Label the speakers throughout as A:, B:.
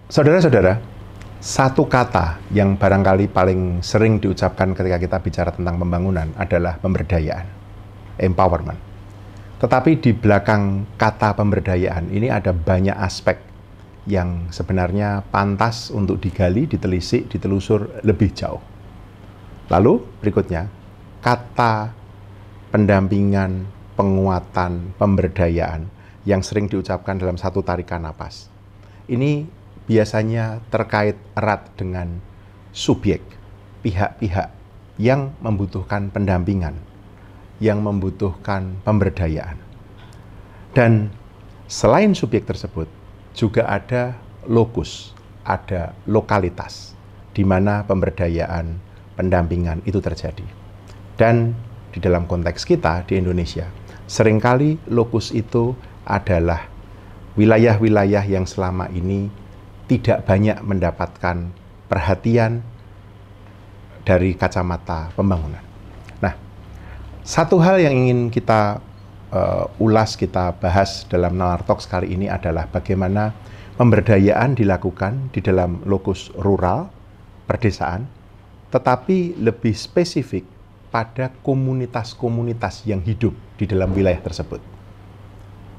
A: Saudara-saudara, satu kata yang barangkali paling sering diucapkan ketika kita bicara tentang pembangunan adalah pemberdayaan, empowerment. Tetapi di belakang kata pemberdayaan ini ada banyak aspek yang sebenarnya pantas untuk digali, ditelisik, ditelusur lebih jauh. Lalu berikutnya, kata pendampingan, penguatan, pemberdayaan yang sering diucapkan dalam satu tarikan napas. Ini biasanya terkait erat dengan subjek, pihak-pihak yang membutuhkan pendampingan, yang membutuhkan pemberdayaan. Dan selain subjek tersebut, juga ada lokus, ada lokalitas, di mana pemberdayaan, pendampingan itu terjadi. Dan di dalam konteks kita di Indonesia, seringkali lokus itu adalah wilayah-wilayah yang selama ini tidak banyak mendapatkan perhatian dari kacamata pembangunan. Nah, satu hal yang ingin kita ulas, kita bahas dalam Nalar Talks kali ini adalah bagaimana pemberdayaan dilakukan di dalam lokus rural, perdesaan, tetapi lebih spesifik pada komunitas-komunitas yang hidup di dalam wilayah tersebut.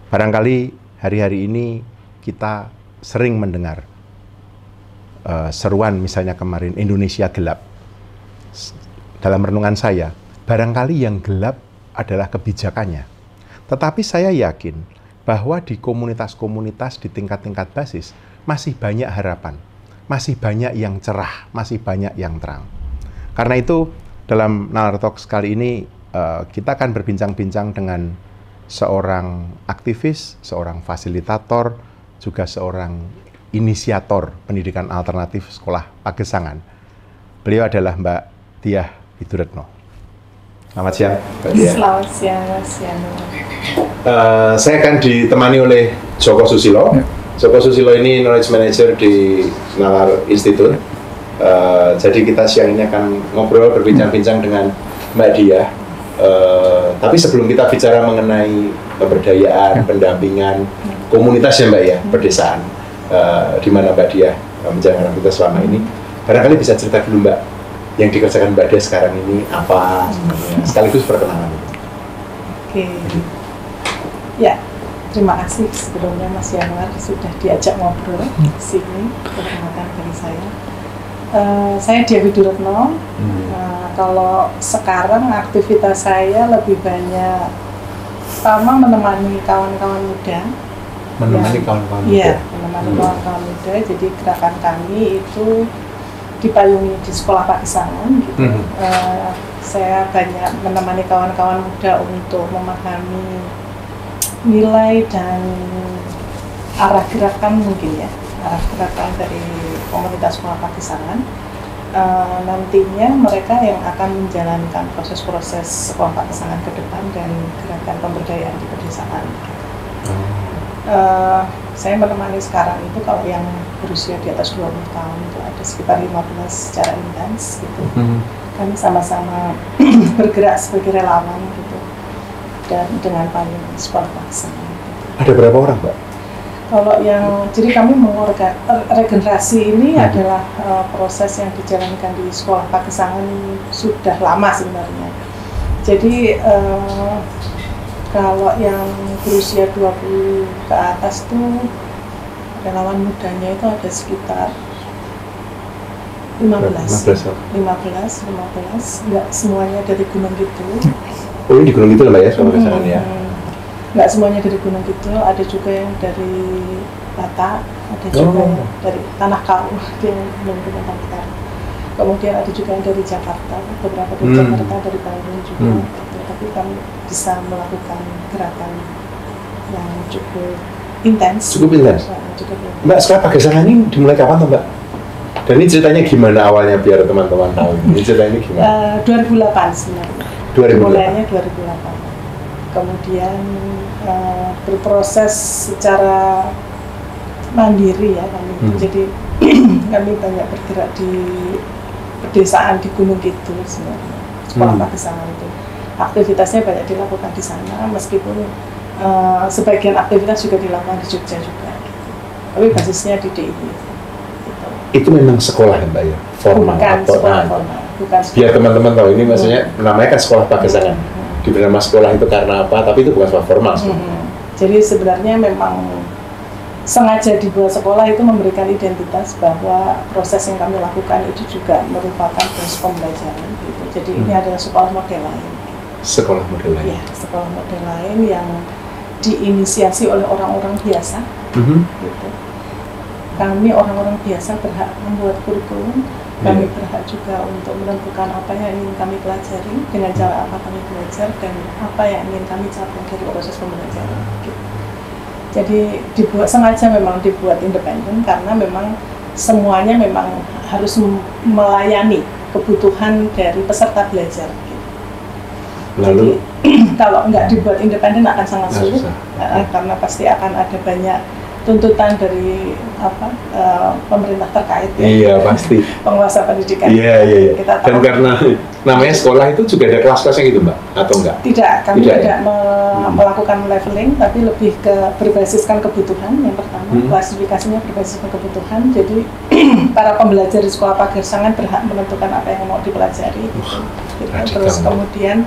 A: Barangkali hari-hari ini kita sering mendengar seruan misalnya kemarin Indonesia gelap. Dalam renungan saya, barangkali yang gelap adalah kebijakannya. Tetapi saya yakin bahwa di komunitas-komunitas di tingkat-tingkat basis masih banyak harapan, masih banyak yang cerah, masih banyak yang terang. Karena itu dalam Nalar Talks kali ini kita akan berbincang-bincang dengan seorang aktivis, seorang fasilitator, juga seorang inisiator pendidikan alternatif sekolah Pagesangan. Beliau adalah Mbak Diah Widuretno. Selamat siang, Mbak Diah.
B: Selamat siang, Mas Yano.
A: Saya akan ditemani oleh Joko Susilo. Joko Susilo ini Knowledge Manager di Nalar Institute. Jadi kita siang ini akan ngobrol, berbincang-bincang dengan Mbak Diah. Tapi sebelum kita bicara mengenai pemberdayaan, pendampingan, komunitas ya Mbak ya, perdesaan, di mana Mbak Diah menjalankan aktivitas selama ini, barangkali bisa cerita dulu Mbak, yang dikerjakan Mbak Diah sekarang ini apa sebenarnya, sekaligus perkenalan.
B: Oke, ya terima kasih sebelumnya Mas Yanuar sudah diajak ngobrol di sini, perkenalkan dari saya. Saya Diah Widuretno. Kalau sekarang aktivitas saya lebih banyak pertama menemani kawan-kawan muda.
A: Menemani kawan-kawan muda?
B: Iya, menemani kawan-kawan muda. Jadi gerakan kami itu dipayungi di sekolah Pagesangan gitu. Saya banyak menemani kawan-kawan muda untuk memahami nilai dan arah gerakan mungkin ya, arah gerakan dari komunitas sekolah Pagesangan. Nantinya mereka yang akan menjalankan proses-proses sekolah Pagesangan ke depan dan gerakan pemberdayaan di pedesaan. Saya menemani sekarang itu kalau yang berusia di atas 20 tahun itu ada sekitar 15 secara intens gitu. Kami sama-sama bergerak sebagai relawan gitu dan dengan payung sekolah Pagesangan. Gitu.
A: Ada berapa orang Mbak?
B: Kalau yang, jadi kami regenerasi ini adalah proses yang dijalankan di sekolah Pagesangan sudah lama sebenarnya. Jadi kalau yang berusia 20 ke atas tuh relawan mudanya itu ada sekitar 15, nggak semuanya dari Gunung Kidul.
A: Oh ini di Gunung Kidul Mbak ya, sekolah Pagesangan ya?
B: Nggak semuanya dari Gunung Kidul, ada juga yang dari Batak, ada juga yang dari Tanah Karo, yang belum kita. Kemudian ada juga yang dari Jakarta, beberapa dari Jakarta, dari Bandung juga. Tapi kami bisa melakukan gerakan yang cukup intens.
A: Cukup intens. Mbak, sekolah Pagesangan ini dimulai kapan tuh Mbak? Dan ini ceritanya gimana awalnya biar teman-teman tahu? Ini ceritanya gimana?
B: 2008 sebenarnya.
A: 2008.
B: Mulainya 2008. Kemudian berproses secara mandiri ya kami. Jadi kami banyak bergerak di pedesaan di Gunung Kidul sebenarnya. Sekolah Pagesangan itu aktivitasnya banyak dilakukan di sana, meskipun sebagian aktivitas juga dilakukan di Jogja juga. Gitu. Tapi basisnya di DIY.
A: Itu memang sekolah ya Mbak ya? Formal
B: bukan
A: atau
B: sekolah formal, bukan sekolah.
A: biar teman-teman tahu ini maksudnya namanya kan sekolah pagesangan. Diberi nama sekolah itu karena apa? Tapi itu bukan sekolah formal.
B: Jadi sebenarnya memang sengaja dibuat sekolah itu memberikan identitas bahwa proses yang kami lakukan itu juga merupakan proses pembelajaran gitu. Jadi ini adalah sekolah model lain. Sekolah model lain. Ya, sekolah model lain yang diinisiasi oleh orang-orang biasa. Gitu. Kami orang-orang biasa berhak membuat kurikulum. Kami berhak juga untuk menentukan apa yang ingin kami pelajari, dengan cara apa kami belajar, dan apa yang ingin kami capai dari proses pembelajaran. Gitu. Jadi sengaja memang dibuat independen karena memang semuanya memang harus melayani kebutuhan dari peserta belajar. Gitu. Lalu, jadi kalau nggak dibuat independen akan sangat sulit karena pasti akan ada banyak tuntutan dari pemerintah terkait ya. Iya pasti. Penguasa pendidikan. Iya. Kita tahu. Dan karena namanya sekolah itu juga ada kelas-kelasnya gitu Mbak atau enggak? Tidak, kami tidak melakukan leveling, tapi lebih ke berbasiskan kebutuhan. Yang pertama klasifikasinya berbasiskan kebutuhan. Jadi para pembelajar di sekolah pagesangan berhak menentukan apa yang mau dipelajari. Terus kemudian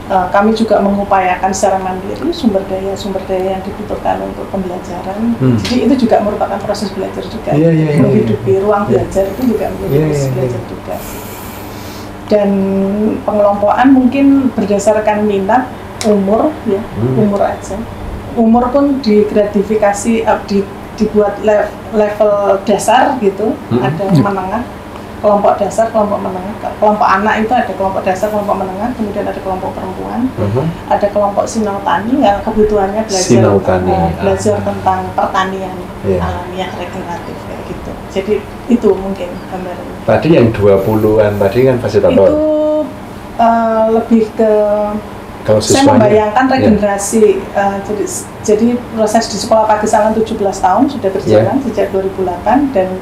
B: kami juga mengupayakan secara mandiri sumber daya yang dibutuhkan untuk pembelajaran. Jadi itu juga merupakan proses belajar juga. Menghidupi ruang belajar itu juga menjadi proses belajar juga. Dan pengelompokan mungkin berdasarkan minat, umur, ya, umur aja. Umur pun digratifikasi, dibuat level dasar gitu, ada menengah. Kelompok dasar, kelompok menengah, kelompok anak itu ada kelompok dasar, kelompok menengah, kemudian ada kelompok perempuan, ada kelompok sinau tani yang kebutuhannya belajar tentang pertanian alamiah regeneratif kayak gitu. Jadi itu mungkin gambarannya. Tadi yang 20-an tadi kan fasilitator. Itu lebih ke saya membayangkan regenerasi. Jadi proses di sekolah pagesangan 17 tahun sudah berjalan sejak 2008 dan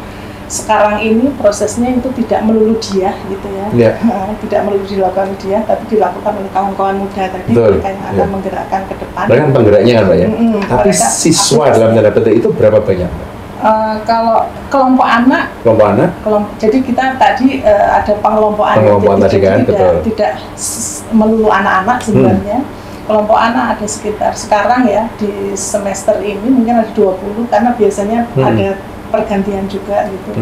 B: sekarang ini prosesnya itu tidak melulu dia gitu ya, tidak melulu dilakukan dia, tapi dilakukan oleh kawan-kawan muda tadi mereka yang akan menggerakkan ke depan. Mereka kan penggeraknya kan Mbak ya. Tapi siswa dalam tanda petik itu berapa banyak? Kalau kelompok anak, jadi kita tadi ada pengelompokan tadi kan, tidak melulu anak-anak sebenarnya. Kelompok anak ada sekitar sekarang ya di semester ini mungkin ada 20 karena biasanya ada pergantian juga gitu.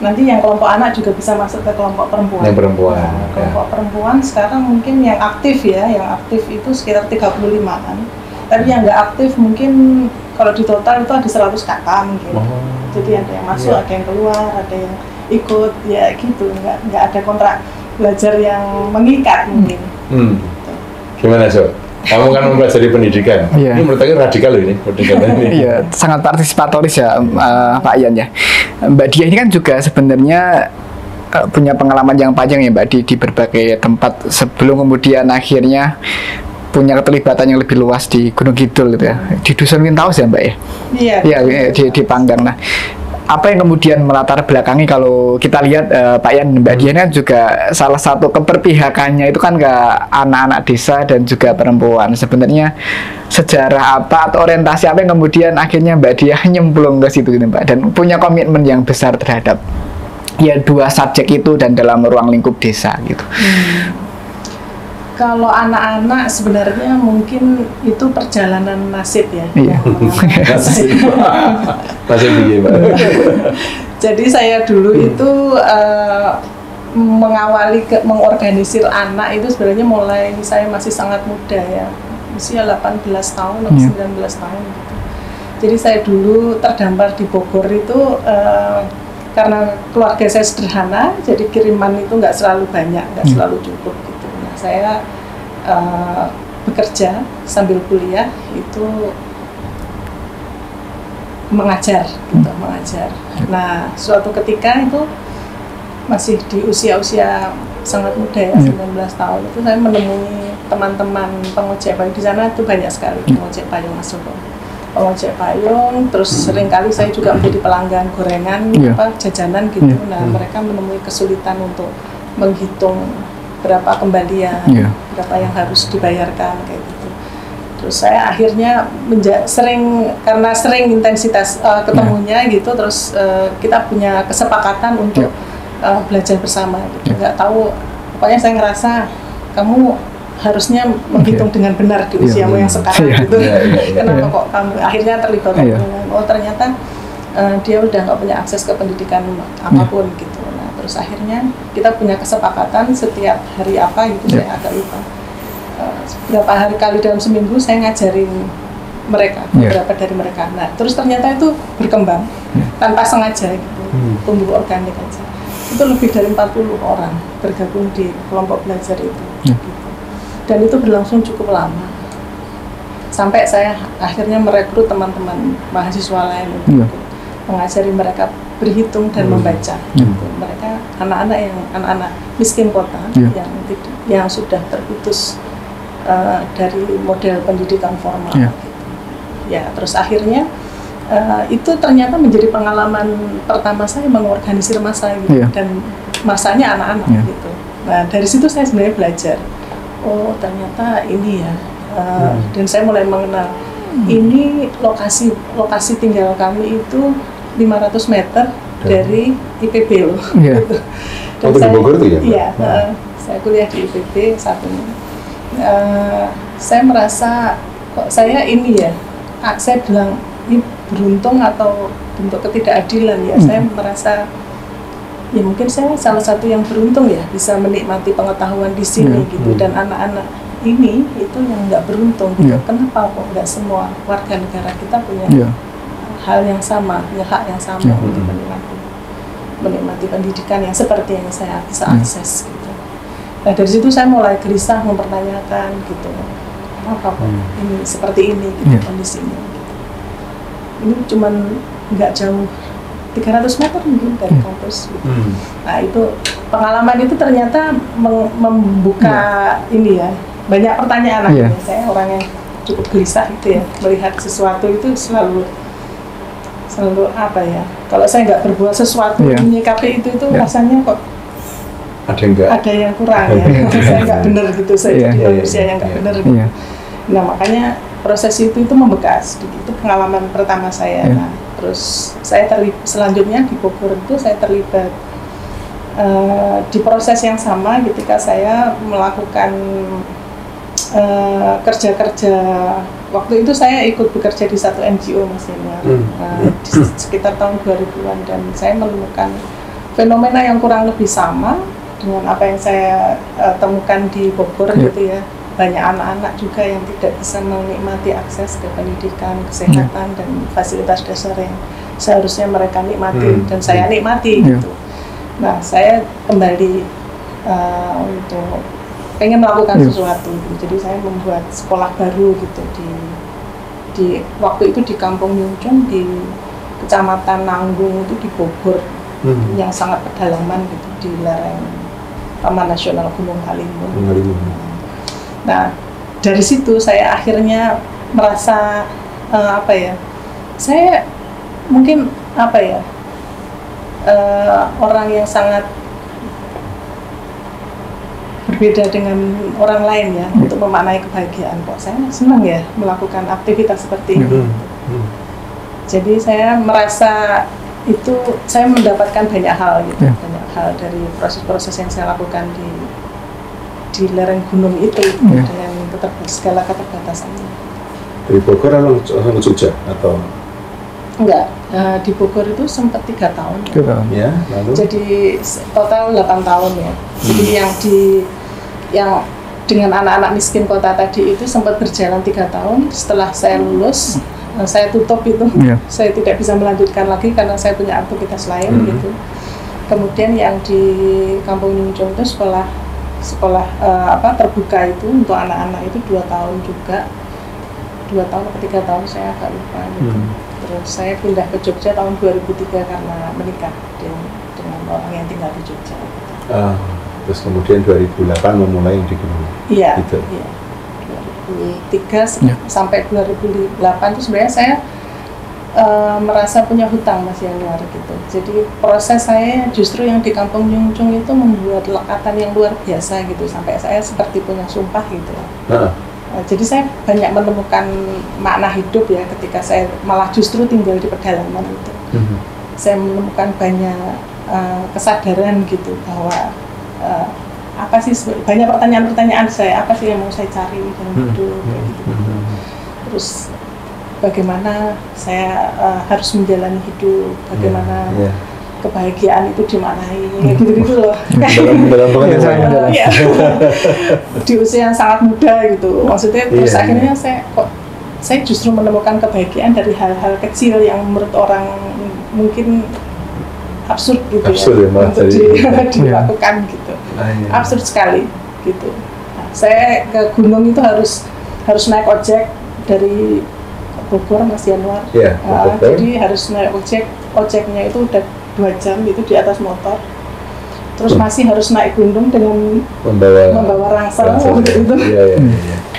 B: Nanti yang kelompok anak juga bisa masuk ke kelompok perempuan. Yang perempuan. Nah, kelompok perempuan sekarang mungkin yang aktif ya, yang aktif itu sekitar 35-an. Tapi yang nggak aktif mungkin kalau di total itu ada 100 kakak mungkin. Jadi ada yang masuk, ada yang keluar, ada yang ikut, ya gitu. Nggak ada kontrak belajar yang mengikat mungkin. Gitu. Gimana So? Kamu kan mempelajari pendidikan, ini menurut aku radikal loh ini.
C: Iya, sangat partisipatoris ya Pak Ian ya. Mbak Dia ini kan juga sebenarnya punya pengalaman yang panjang ya Mbak di berbagai tempat sebelum kemudian akhirnya punya keterlibatan yang lebih luas di Gunung Kidul gitu ya. Di Dusun Wintaus ya Mbak ya? Iya, di Panggang. Nah, apa yang kemudian melatar belakangi kalau kita lihat Pak Ian, Mbak Dian kan juga salah satu keberpihakannya itu kan ke anak-anak desa dan juga perempuan. Sebenarnya sejarah apa atau orientasi apa yang kemudian akhirnya Mbak Dian nyemplung ke situ gitu, Mbak, dan punya komitmen yang besar terhadap ya dua subjek itu dan dalam ruang lingkup desa gitu.
B: Kalau anak-anak sebenarnya mungkin itu perjalanan nasib ya.
C: Iya.
A: Nasib begini, Pak.
B: Jadi saya dulu itu mengorganisir anak itu sebenarnya mulai saya masih sangat muda ya. Usia 18 tahun atau 19 tahun gitu. Jadi saya dulu terdampar di Bogor itu karena keluarga saya sederhana, jadi kiriman itu nggak selalu banyak, nggak selalu cukup gitu. Saya bekerja sambil kuliah itu mengajar. Nah, suatu ketika itu masih di usia sangat muda ya, 19 tahun itu saya menemui teman-teman pengojek payung di sana itu banyak sekali pengojek payung masuk. Pengojek payung, terus seringkali saya juga menjadi pelanggan gorengan, jajanan gitu. Nah, mereka menemui kesulitan untuk menghitung berapa kembalian, berapa yang harus dibayarkan kayak gitu. Terus saya akhirnya karena sering intensitas ketemunya gitu, terus kita punya kesepakatan untuk belajar bersama gitu. Nggak tahu, pokoknya saya ngerasa kamu harusnya menghitung dengan benar di usiamu yang sekarang gitu. Kenapa kok kamu akhirnya terlibat? Oh ternyata dia udah nggak punya akses ke pendidikan apapun gitu. Nah terus akhirnya kita punya kesepakatan setiap hari apa gitu, saya agak lupa. Berapa kali dalam seminggu saya ngajarin mereka, beberapa dari mereka. Nah terus ternyata itu berkembang tanpa sengaja gitu, tumbuh organik aja. Itu lebih dari 40 orang bergabung di kelompok belajar itu. Gitu. Dan itu berlangsung cukup lama. Sampai saya akhirnya merekrut teman-teman mahasiswa lain untuk mengajari mereka berhitung dan membaca. Gitu. Mereka anak-anak miskin kota yang sudah terputus dari model pendidikan formal. Gitu. Ya, terus akhirnya itu ternyata menjadi pengalaman pertama saya mengorganisir massa gitu, dan masanya anak-anak gitu. Nah dari situ saya sebenarnya belajar. Oh ternyata ini ya, dan saya mulai mengenal ini lokasi tinggal kami itu 500 meter dari IPB loh. Gitu. Dan
A: di Bogor itu ya?
B: Iya, saya kuliah di IPB satunya. Saya merasa kok saya ini ya, saya bilang ini beruntung atau bentuk ketidakadilan ya. Saya merasa ya mungkin saya salah satu yang beruntung ya bisa menikmati pengetahuan di sini gitu, dan anak-anak ini itu yang nggak beruntung gitu. Kenapa kok nggak semua warga negara kita punya hal yang sama, punya hak yang sama untuk menikmati pendidikan yang seperti yang saya bisa akses gitu. Nah dari situ saya mulai gelisah mempertanyakan gitu, kenapa kok ini seperti ini gitu kondisinya gitu. Ini cuman nggak jauh 300 meter mungkin dari kampus gitu. Nah itu pengalaman itu ternyata membuka ini ya, banyak pertanyaan akhirnya. Saya orang yang cukup gelisah gitu ya, melihat sesuatu itu selalu apa ya, kalau saya nggak berbuat sesuatu menyikapi itu rasanya kok ada yang kurang ya. Saya nggak benar gitu, saya jadi manusia yang nggak benar gitu. Nah makanya proses itu membekas. Itu pengalaman pertama saya. Nah, terus saya selanjutnya di Bogor itu saya terlibat di proses yang sama ketika saya melakukan kerja-kerja. Waktu itu saya ikut bekerja di satu NGO Mas Yanuar, di sekitar tahun 2000-an, dan saya menemukan fenomena yang kurang lebih sama dengan apa yang saya temukan di Bogor gitu ya. Banyak anak-anak juga yang tidak bisa menikmati akses ke pendidikan, kesehatan, dan fasilitas dasar yang seharusnya mereka nikmati dan saya nikmati gitu. Nah saya kembali untuk pengen melakukan sesuatu gitu. Jadi saya membuat sekolah baru gitu di waktu itu di Kampung Nyungcung di Kecamatan Nanggung itu di Bogor, yang sangat pedalaman gitu di lereng Taman Nasional Gunung Halimun. Nah dari situ saya akhirnya merasa apa ya, saya mungkin apa ya, orang yang sangat berbeda dengan orang lain ya untuk memaknai kebahagiaan. Kok saya senang ya melakukan aktivitas seperti ini. Jadi saya merasa itu saya mendapatkan banyak hal gitu, banyak hal dari proses-proses yang saya lakukan di lereng gunung itu dengan segala keterbatasannya.
A: Di Bogor langsung Jogja atau?
B: Enggak, di Bogor itu sempat 3 tahun.
A: Ya, lalu? Jadi
B: total 8 tahun ya. Jadi yang dengan anak-anak miskin kota tadi itu sempat berjalan 3 tahun. Setelah saya lulus, saya tutup itu. Saya tidak bisa melanjutkan lagi karena saya punya aktivitas lain gitu. Kemudian yang di Kampung Nyungcung itu sekolah terbuka itu untuk anak-anak itu 2 tahun juga. 2 tahun atau 3 tahun saya agak lupa gitu. Terus saya pindah ke Jogja tahun 2003 karena menikah dengan orang yang tinggal di Jogja.
A: Terus kemudian 2008 memulai yang di Gunung.
B: Iya. Gitu. Iya. 2003 sampai 2008 itu sebenarnya saya merasa punya hutang Mas Yanuar gitu. Jadi proses saya justru yang di Kampung Nyungcung itu membuat lekatan yang luar biasa gitu, sampai saya seperti punya sumpah gitu. Jadi saya banyak menemukan makna hidup ya ketika saya malah justru tinggal di pedalaman itu. Saya menemukan banyak kesadaran gitu bahwa apa sih, banyak pertanyaan-pertanyaan saya, apa sih yang mau saya cari dalam hidup gitu. Terus bagaimana saya harus menjalani hidup, bagaimana kebahagiaan itu dimaknai, gitu-gitu loh.
A: Dalam pengertian
B: ya, di usia yang sangat muda gitu. Maksudnya terus akhirnya saya justru menemukan kebahagiaan dari hal-hal kecil yang menurut orang mungkin absurd gitu, ya untuk dilakukan gitu. Absurd sekali gitu. Nah, saya ke gunung itu harus naik ojek dari Bogor, Mas Januar. Jadi harus naik ojeknya itu udah 2 jam itu di atas motor. Terus masih harus naik gunung dengan membawa rangsel gitu.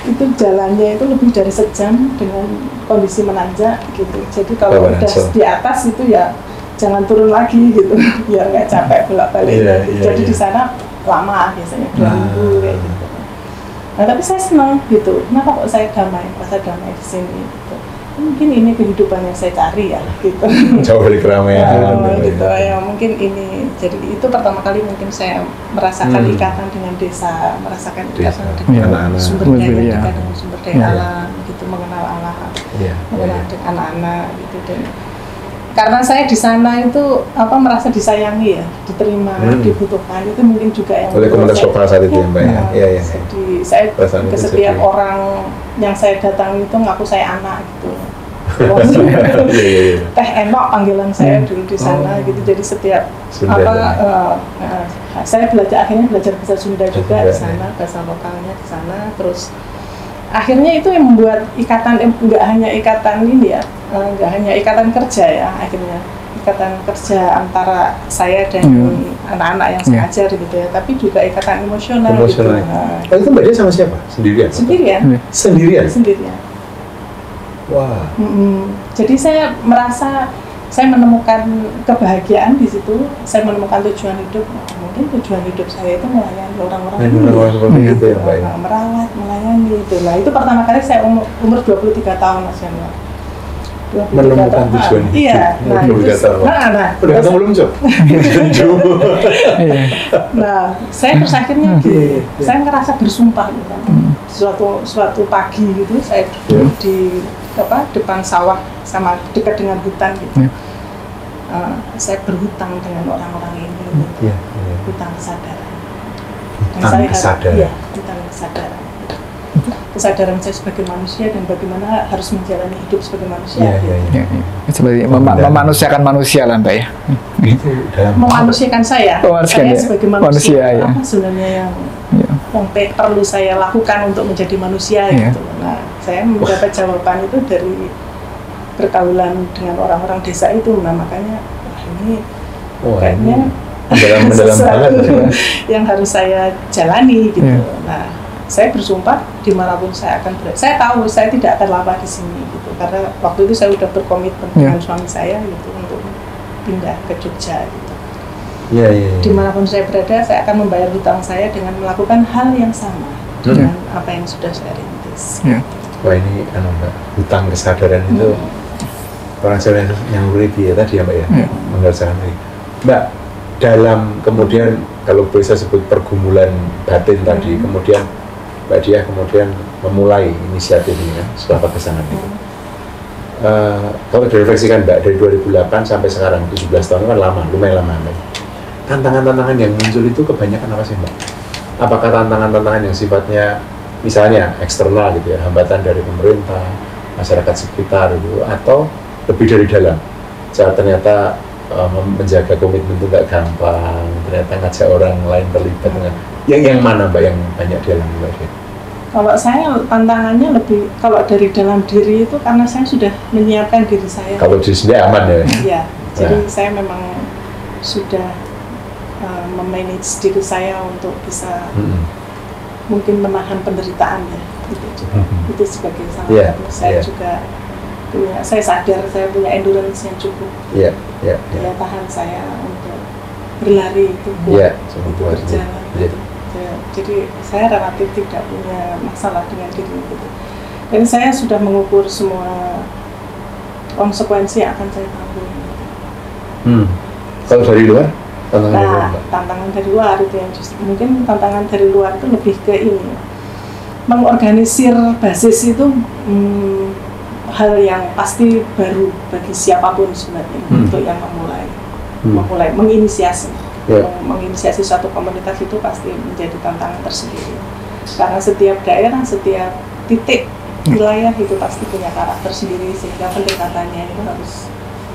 B: Itu jalannya itu lebih dari sejam dengan kondisi menanjak gitu. Jadi kalau udah di atas itu ya jangan turun lagi gitu, biar nggak capek bolak-balik. Jadi di sana lama biasanya 2 minggu kayak gitu. Nah tapi saya senang gitu. Kenapa kok saya merasa damai di sini gitu. Mungkin ini kehidupan yang saya cari ya gitu.
A: Jauh dari keramaian
B: gitu ya, mungkin ini. Jadi itu pertama kali mungkin saya merasakan ikatan dengan desa, merasakan ikatan dengan sumber daya, dengan sumber daya alam gitu, mengenal alam, mengenal dengan anak-anak gitu. Dan karena saya di sana itu merasa disayangi ya, diterima, dibutuhkan, itu mungkin juga yang
A: oleh komunitas lokal saat itu ya Mbak ya.
B: Jadi saya ke setiap orang yang saya datangi itu ngaku saya anak gitu. Teh Enok panggilan saya dulu di sana gitu. Jadi setiap saya akhirnya belajar bahasa Sunda juga di sana, bahasa lokalnya di sana. Terus akhirnya itu yang membuat ikatan, nggak hanya ikatan ini ya, nggak hanya ikatan kerja ya, akhirnya ikatan kerja antara saya dan anak-anak yang saya ajar gitu ya, tapi juga ikatan emosional. Gitu.
A: Nah, itu Mbak Dia sama siapa? Sendirian? Sendirian. Wah.
B: Jadi saya merasa saya menemukan kebahagiaan di situ, saya menemukan tujuan hidup. Mungkin tujuan hidup saya itu melayani orang-orang ini,
A: gitu ya, Mbak.
B: Merawat, melayani itu. Nah itu pertama kali saya umur 23 tahun Mas Januar.
A: Menemukan tujuan hidup.
B: Iya. Nah,
A: udah ketemu belum, Cok?
B: Nah, saya terus akhirnya gitu. Saya ngerasa bersumpah gitu. Suatu pagi gitu saya duduk di depan sawah sama dekat dengan hutan gitu. Saya berhutang dengan orang-orang ini. Hutang kesadaran.
A: Hutang kesadaran.
B: Hutang kesadaran. Kesadaran saya sebagai manusia dan bagaimana harus menjalani hidup sebagai manusia.
C: Seperti memanusiakan manusia lah Mbak ya.
B: Memanusiakan saya sebagai manusia.
C: Ya.
B: Apa sebenarnya yang perlu saya lakukan untuk menjadi manusia gitu. Nah, saya mendapat jawaban itu dari pergaulan dengan orang-orang desa itu. Nah, makanya ini kayaknya sesuatu yang harus saya jalani gitu. Nah, saya bersumpah dimanapun saya akan berada. Saya tahu saya tidak akan lama di sini gitu, karena waktu itu saya sudah berkomitmen dengan suami saya gitu untuk pindah ke Jogja gitu. Dimanapun saya berada, saya akan membayar hutang saya dengan melakukan hal yang sama dengan apa yang sudah saya rintis.
A: Wah ini Mbak, hutang kesadaran itu orang Jawa yang lebih ya tadi ya Mbak ya, mengerjakan Mbak dalam kemudian kalau bisa sebut pergumulan batin tadi, kemudian Mbak Dia kemudian memulai inisiatif ini kan, setelah pagesangan itu. Kalau direfleksikan Mbak, dari 2008 sampai sekarang, 17 tahun kan lama, lumayan lama Mbak. Tantangan-tantangan yang muncul itu kebanyakan apa sih Mbak? Apakah tantangan-tantangan yang sifatnya misalnya eksternal gitu ya, hambatan dari pemerintah, masyarakat sekitar gitu, atau lebih dari dalam? Saya ternyata menjaga komitmen itu nggak gampang, ternyata ngajak orang lain terlibat dengan yang mana Mbak yang banyak dialami Mbak Dia?
B: Kalau saya tantangannya lebih kalau dari dalam diri itu karena saya sudah menyiapkan diri saya.
A: Kalau diri sendiri aman ya?
B: Iya, jadi saya memang sudah memanage diri saya untuk bisa mungkin menahan penderitaan ya, itu sebagai salah satu. Saya juga punya, saya sadar saya punya endurance yang cukup. Daya tahan saya untuk berlari itu kuat, untuk berjalan. ada. Jadi saya relatif tidak punya masalah dengan diri gitu. Dan saya sudah mengukur semua konsekuensi yang akan saya tanggung.
D: Kalau dari luar,
B: tantangan dari luar itu yang justru mungkin tantangan dari luar itu lebih ke ini, mengorganisir basis itu hal yang pasti baru bagi siapapun sebenarnya untuk yang memulai menginisiasi. Menginisiasi suatu komunitas itu pasti menjadi tantangan tersendiri karena setiap daerah, setiap titik wilayah itu pasti punya karakter sendiri sehingga pendekatannya itu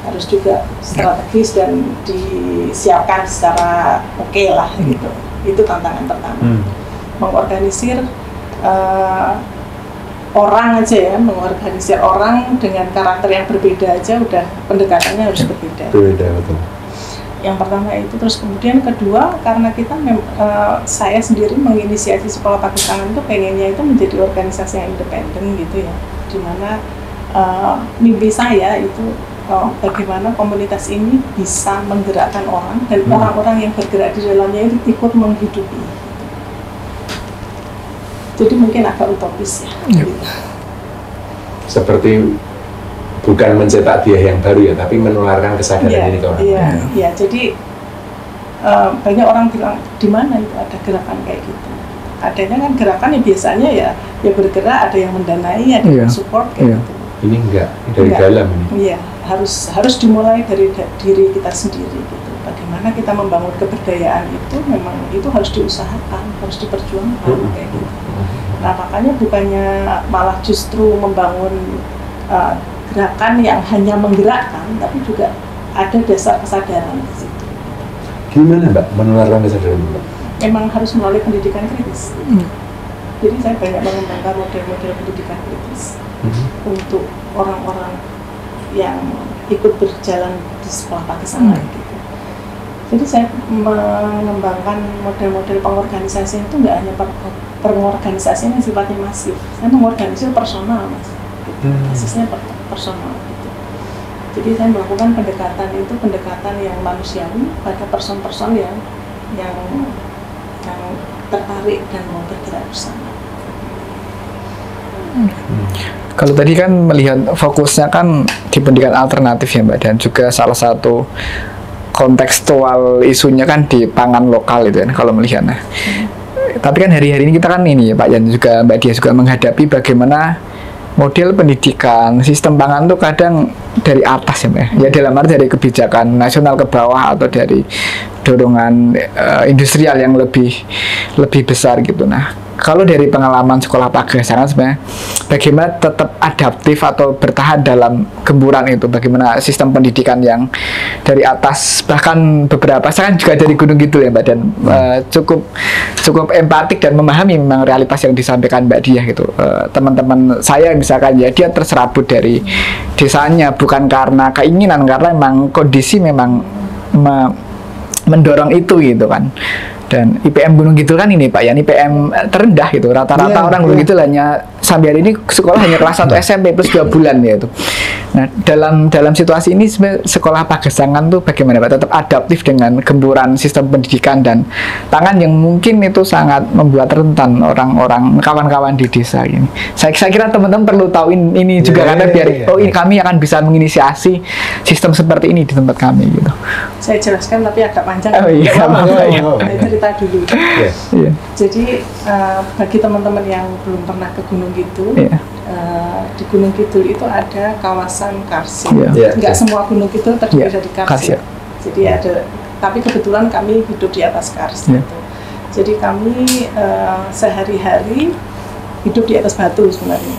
B: harus juga strategis dan disiapkan secara oke lah gitu. Itu tantangan pertama. Mengorganisir orang aja ya, mengorganisir orang dengan karakter yang berbeda aja udah pendekatannya harus berbeda.
D: Berbeda, betul.
B: Yang pertama itu, terus kemudian kedua karena kita saya sendiri menginisiasi Sekolah Pagesangan itu pengennya itu menjadi organisasi yang independen gitu ya, dimana mimpi saya itu bagaimana komunitas ini bisa menggerakkan orang dan orang-orang yang bergerak di dalamnya itu ikut menghidupi. Jadi mungkin agak utopis ya. Gitu.
D: Seperti bukan mencetak dia yang baru ya, tapi menularkan kesadaran ini ke orang.
B: Iya. Jadi banyak orang bilang di mana itu ada gerakan kayak gitu. Adanya kan gerakan yang biasanya ya bergerak, ada yang mendanai, ada yang support kayak gitu. Ini
D: enggak dari dalam ini.
B: Iya, harus dimulai dari diri kita sendiri gitu. Bagaimana kita membangun keberdayaan itu memang itu harus diusahakan, harus diperjuangkan kayak gitu. Nah makanya bukannya malah justru membangun gerakan yang hanya menggerakkan, tapi juga ada dasar kesadaran di situ.
D: Gimana Mbak menularkan kesadaran Mbak?
B: Memang harus melalui pendidikan kritis. Jadi saya banyak mengembangkan model-model pendidikan kritis untuk orang-orang yang ikut berjalan di Sekolah Pagesangan gitu. Jadi saya mengembangkan model-model pengorganisasian itu nggak hanya pengorganisasian yang sifatnya masif, saya mengorganisir personal mas. Basisnya personal gitu. Jadi saya melakukan pendekatan yang manusiawi pada person-person yang tertarik dan mau bergerak bersama.
C: Kalau tadi kan melihat fokusnya kan di pendidikan alternatif ya Mbak, dan juga salah satu kontekstual isunya kan di pangan lokal itu kan kalau melihatnya. Tapi kan hari-hari ini kita kan ini ya Pak Yan juga Mbak Dia juga menghadapi bagaimana model pendidikan sistem pangan tuh kadang dari atas ya Mbak. Ya dalam arti dari kebijakan nasional ke bawah atau dari dorongan industrial yang lebih besar gitu. Nah, kalau dari pengalaman Sekolah Pagesangan sebenarnya bagaimana tetap adaptif atau bertahan dalam gemburan itu, bagaimana sistem pendidikan yang dari atas, bahkan beberapa saya kan juga dari Gunung Kidul ya Mbak, dan cukup empatik dan memahami memang realitas yang disampaikan Mbak Diah gitu. Teman-teman saya misalkan ya dia terserabut dari desanya bukan karena keinginan, karena memang kondisi memang mendorong itu gitu kan. Dan IPM Gunung Kidul kan ini Pak ya, IPM terendah gitu, rata-rata orang Gunung Kidul hanya sampai hari ini sekolah hanya kelas 1 SMP plus 2 bulan ya itu. Nah dalam situasi ini Sekolah Pagesangan tuh bagaimana Pak, tetap adaptif dengan gemburan sistem pendidikan dan pangan yang mungkin itu sangat membuat rentan orang-orang kawan-kawan di desa ini. Saya kira teman-teman perlu tahu ini juga karena biar ini kami akan bisa menginisiasi sistem seperti ini di tempat kami gitu.
B: Saya jelaskan tapi agak panjang. Cerita dulu. Jadi bagi teman-teman yang belum pernah ke Gunung Kidul, di Gunung Kidul itu ada kawasan karst. Nggak semua Gunung Kidul terdiri dari karst. Jadi ada, tapi kebetulan kami hidup di atas karst. Gitu. Jadi kami sehari-hari hidup di atas batu sebenarnya.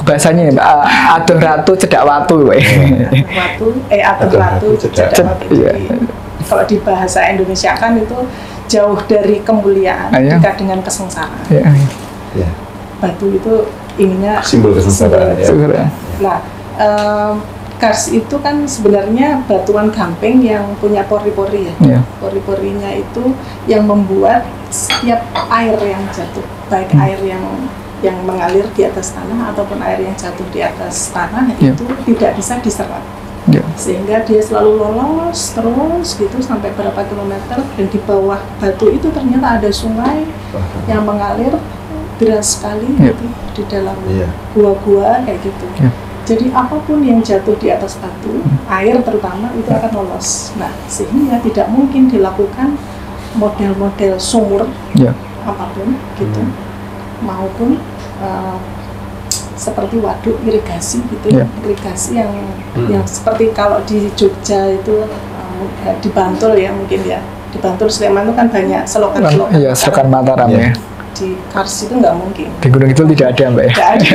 C: Bahasanya atur ratu cedak watu.
B: Atur ratu cedak watu. Kalau di bahasa Indonesia kan itu jauh dari kemuliaan dekat dengan kesengsaraan. Batu itu ininya
D: simbol kesengsaraan.
B: Nah, karst itu kan sebenarnya batuan gamping yang punya pori-pori ya. Pori-porinya itu yang membuat setiap air yang jatuh, baik air yang mengalir di atas tanah ataupun air yang jatuh di atas tanah itu tidak bisa diserap.
C: Ya.
B: Sehingga dia selalu lolos terus gitu sampai berapa kilometer, dan di bawah batu itu ternyata ada sungai yang mengalir deras sekali
C: Ya.
B: gitu, di dalam
A: Iya.
B: gua-gua kayak gitu.
C: Ya.
B: Jadi apapun yang jatuh di atas batu, air terutama itu akan lolos. Nah, sehingga tidak mungkin dilakukan model-model sumur
C: Ya.
B: apapun gitu, maupun seperti waduk irigasi gitu,
C: Ya.
B: irigasi yang seperti kalau di Jogja itu di Bantul ya mungkin ya, di Bantul Sleman itu kan banyak selokan-selokan.
C: Iya, selokan Mataram ya.
B: Di Kars itu nggak mungkin.
C: Di Gunung Kidul tidak ada, Mbak ya.
B: Tidak ada,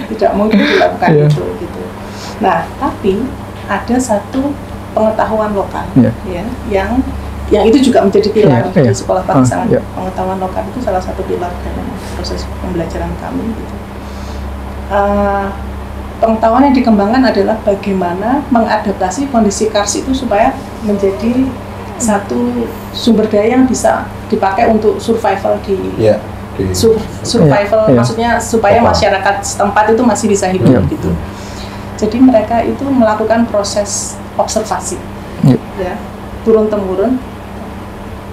B: tidak mungkin dilakukan
C: Iya.
B: itu gitu. Nah, tapi ada satu pengetahuan lokal
C: Iya.
B: ya, yang itu juga menjadi pilar
C: Iya, iya.
B: di sekolah pagesangan.
C: Iya.
B: Pengetahuan lokal itu salah satu pilar dalam proses pembelajaran kami gitu. Pengetahuan yang dikembangkan adalah bagaimana mengadaptasi kondisi Kars itu supaya menjadi satu sumber daya yang bisa dipakai untuk survival di
A: Ya. Di,
B: survival,
C: Iya.
B: maksudnya supaya
A: Lokal.
B: masyarakat setempat itu masih bisa hidup
C: Iya.
B: gitu. Jadi mereka itu melakukan proses observasi,
C: Iya.
B: ya, turun temurun.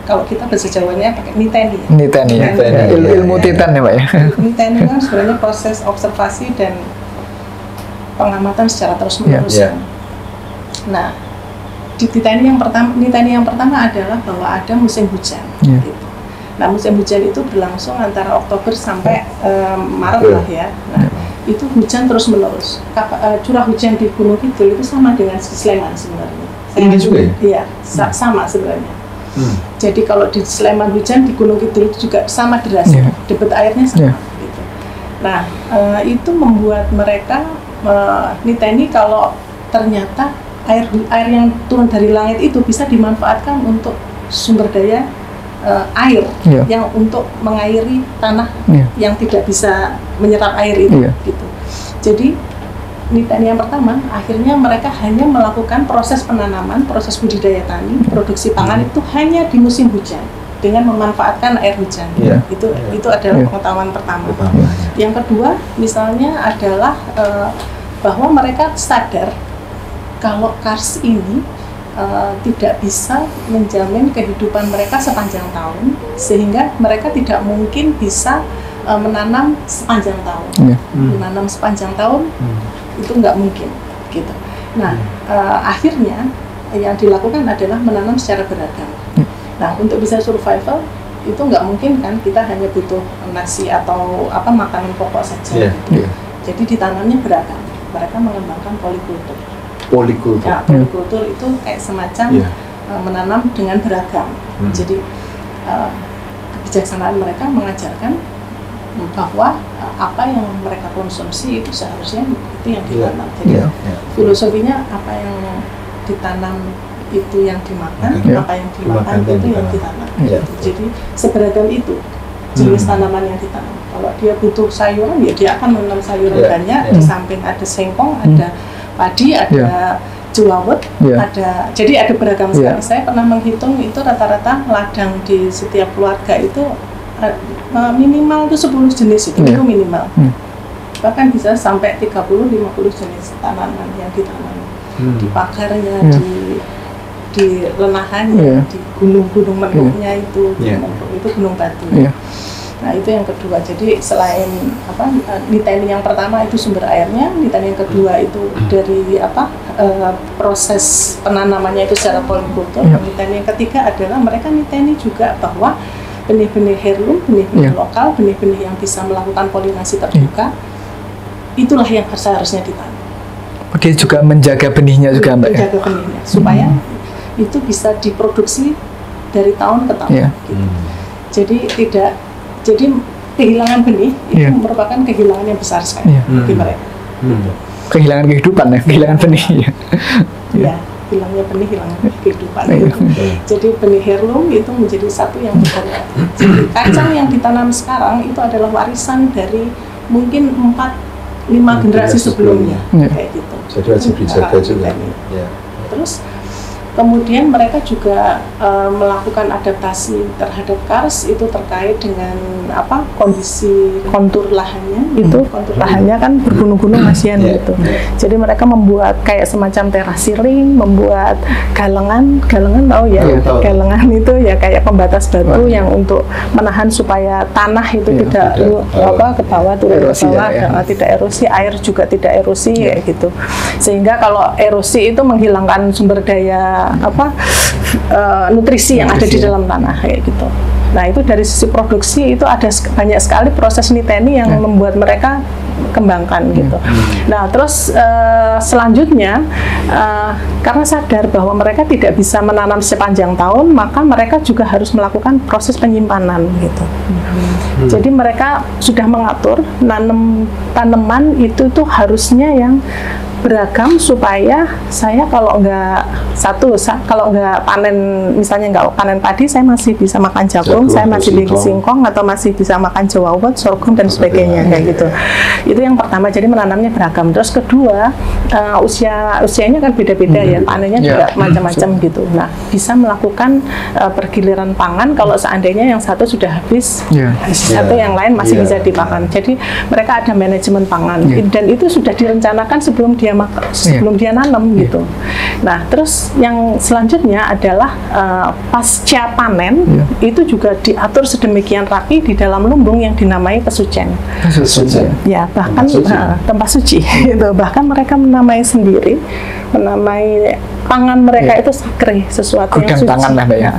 B: Kalau kita bahasa Jawanya pakai niteni. Ya.
C: Niteni ya.
A: Niteni,
C: Ilmu
A: ya.
C: titan ya, Mbak ya.
B: Niteni kan sebenarnya proses observasi dan pengamatan secara terus-menerus.
A: Iya.
B: Nah, di niteni yang pertama adalah bahwa ada musim hujan.
C: Iya.
B: Gitu. Nah, musim hujan itu berlangsung antara Oktober sampai Maret lah ya. Nah, itu hujan terus-menerus. Curah hujan di Gunung Kidul itu sama dengan di Sleman sebenarnya.
A: Tinggi juga ya?
B: Iya, sama sebenarnya. Jadi kalau di Sleman hujan, di Gunung Kidul itu juga sama derasnya,
C: Iya.
B: debit airnya sama.
C: Iya.
B: Gitu. Nah, itu membuat mereka niteni kalau ternyata air yang turun dari langit itu bisa dimanfaatkan untuk sumber daya air
C: Iya.
B: yang untuk mengairi tanah
C: Iya.
B: yang tidak bisa menyerap air itu.
C: Iya.
B: Gitu. Jadi niteni yang pertama, akhirnya mereka hanya melakukan proses penanaman, proses budidaya tani, produksi pangan itu hanya di musim hujan dengan memanfaatkan air hujan.
A: Iya.
B: Itu adalah
C: Iya.
B: pengetahuan pertama.
A: Pertama.
B: Yang kedua, misalnya adalah bahwa mereka sadar kalau Kars ini tidak bisa menjamin kehidupan mereka sepanjang tahun, sehingga mereka tidak mungkin bisa menanam sepanjang tahun.
C: Iya.
B: Menanam sepanjang tahun itu nggak mungkin gitu. Nah, akhirnya yang dilakukan adalah menanam secara beragam. Nah, untuk bisa survival itu nggak mungkin kan, kita hanya butuh nasi atau makanan pokok saja.
A: Iya.
B: Gitu. Jadi ditanamnya beragam. Mereka mengembangkan polikultur.
A: Polikultur.
B: Ya, polikultur itu kayak semacam
A: Iya.
B: menanam dengan beragam. Jadi kebijaksanaan mereka mengajarkan bahwa apa yang mereka konsumsi itu seharusnya itu yang ditanam. Jadi
C: Iya.
B: filosofinya apa yang ditanam itu yang dimakan,
C: Iya.
B: apa yang dimakan
A: Dimakan,
B: itu yang
A: ditanam.
B: ditanam.
C: Iya.
B: Gitu. Jadi seberagam itu jenis tanaman yang ditanam. Kalau dia butuh sayuran, ya dia akan menanam sayuran
A: Iya.
B: banyak.
A: Iya.
B: Di samping ada singkong, ada padi, ada jewawut,
C: Iya.
B: jadi ada beragam
C: Iya.
B: sekali. Saya pernah menghitung itu rata-rata ladang di setiap keluarga itu minimal itu 10 jenis itu minimal. Bahkan bisa sampai 30-50 jenis tanaman yang ditanam di pagarnya, di lenahannya, di gunung-gunung menduknya itu, itu gunung batu. Nah, itu yang kedua. Jadi selain niteni yang pertama itu sumber airnya, niteni yang kedua itu dari proses penanamannya itu secara polikultur. Niteni yang ketiga adalah mereka niteni juga bahwa benih-benih heirloom, benih-benih lokal, benih-benih yang bisa melakukan polinasi terbuka, itulah yang seharusnya ditanam.
C: Dia juga menjaga benihnya juga, Mbak.
B: Menjaga benihnya supaya itu bisa diproduksi dari tahun ke tahun. Gitu. Jadi kehilangan benih itu merupakan kehilangan yang besar sekali bagi mereka.
C: Kehilangan kehidupan ya, kehilangan benih.
B: Ya, hilangnya benih, hilangnya kehidupan. Jadi benih heirloom itu menjadi satu yang berharga. Jadi kacang yang ditanam sekarang itu adalah warisan dari mungkin 4-5 generasi sebelumnya, kayak gitu.
A: Jadi wajib dijaga juga.
B: Terus Kemudian mereka juga melakukan adaptasi terhadap kars itu terkait dengan kondisi kontur lahannya itu. Kontur lahannya kan bergunung-gunung Mas Yan gitu. Jadi mereka membuat kayak semacam terasiring, membuat galengan tahu ya? Galengan itu ya kayak pembatas batu yang untuk menahan supaya tanah itu tidak ke bawah, turun ke bawah, tidak erosi, air juga tidak erosi kayak gitu. Sehingga kalau erosi itu menghilangkan sumber daya nutrisi yang ada di dalam tanah kayak gitu. Nah itu dari sisi produksi itu ada banyak sekali proses niteni yang membuat mereka kembangkan gitu. Nah terus selanjutnya karena sadar bahwa mereka tidak bisa menanam sepanjang tahun, maka mereka juga harus melakukan proses penyimpanan gitu. Jadi mereka sudah mengatur nanam tanaman itu tuh harusnya yang beragam supaya saya kalau nggak panen, misalnya nggak panen padi, saya masih bisa makan jagung, saya masih bisa singkong atau masih bisa makan jawawut, sorghum dan sebagainya kayak gitu. Itu yang pertama, jadi menanamnya beragam. Terus kedua, usianya kan beda-beda ya, panennya juga macam-macam gitu. Nah, bisa melakukan pergiliran pangan kalau seandainya yang satu sudah habis, satu yang lain masih bisa dipakan. Jadi mereka ada manajemen pangan dan itu sudah direncanakan sebelum dia nanam gitu. Nah, terus yang selanjutnya adalah pasca panen itu juga diatur sedemikian rapi di dalam lumbung yang dinamai pesucen. Ya, bahkan tempat suci gitu. Bahkan mereka menamai sendiri, menamai pangan mereka itu sakre, sesuatu yang suci. Tangan lah ya.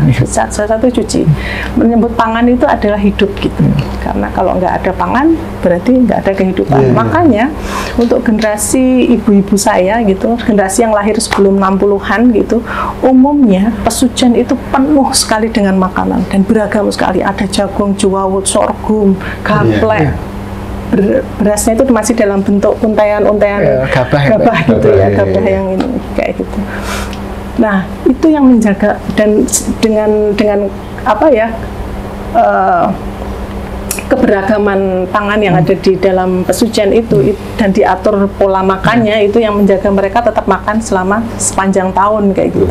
B: Satu cuci. Menyebut pangan itu adalah hidup gitu. Karena kalau nggak ada pangan berarti nggak ada kehidupan. Makanya untuk generasi ibu-ibu saya gitu, generasi yang lahir sebelum 60-an gitu, umumnya pesucen itu penuh sekali dengan makanan dan beragam sekali. Ada jagung, jawawut, sorghum, gaplek. Berasnya itu masih dalam bentuk untayan-untayan gabah gitu ya, gabah yang ini kayak gitu. Nah, itu yang menjaga dan dengan keberagaman pangan yang ada di dalam pesucen itu dan diatur pola makannya, itu yang menjaga mereka tetap makan selama sepanjang tahun kayak gitu.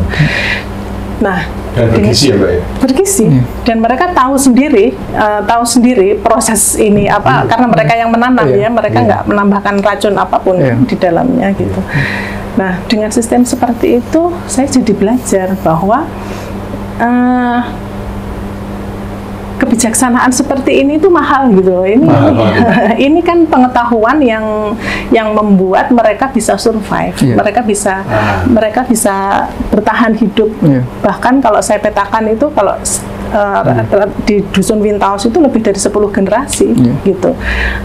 B: Nah,
D: dan bergizi ya Mbak ya?
B: Bergizi, dan mereka tahu sendiri proses ini karena mereka yang menanam ya, mereka nggak menambahkan racun apapun di dalamnya gitu. Nah, dengan sistem seperti itu saya jadi belajar bahwa kebijaksanaan seperti ini tuh mahal gitu loh. Ini kan pengetahuan yang membuat mereka bisa survive, mereka bisa bertahan hidup. Bahkan kalau saya petakan itu kalau di dusun Wintaus itu lebih dari 10 generasi gitu.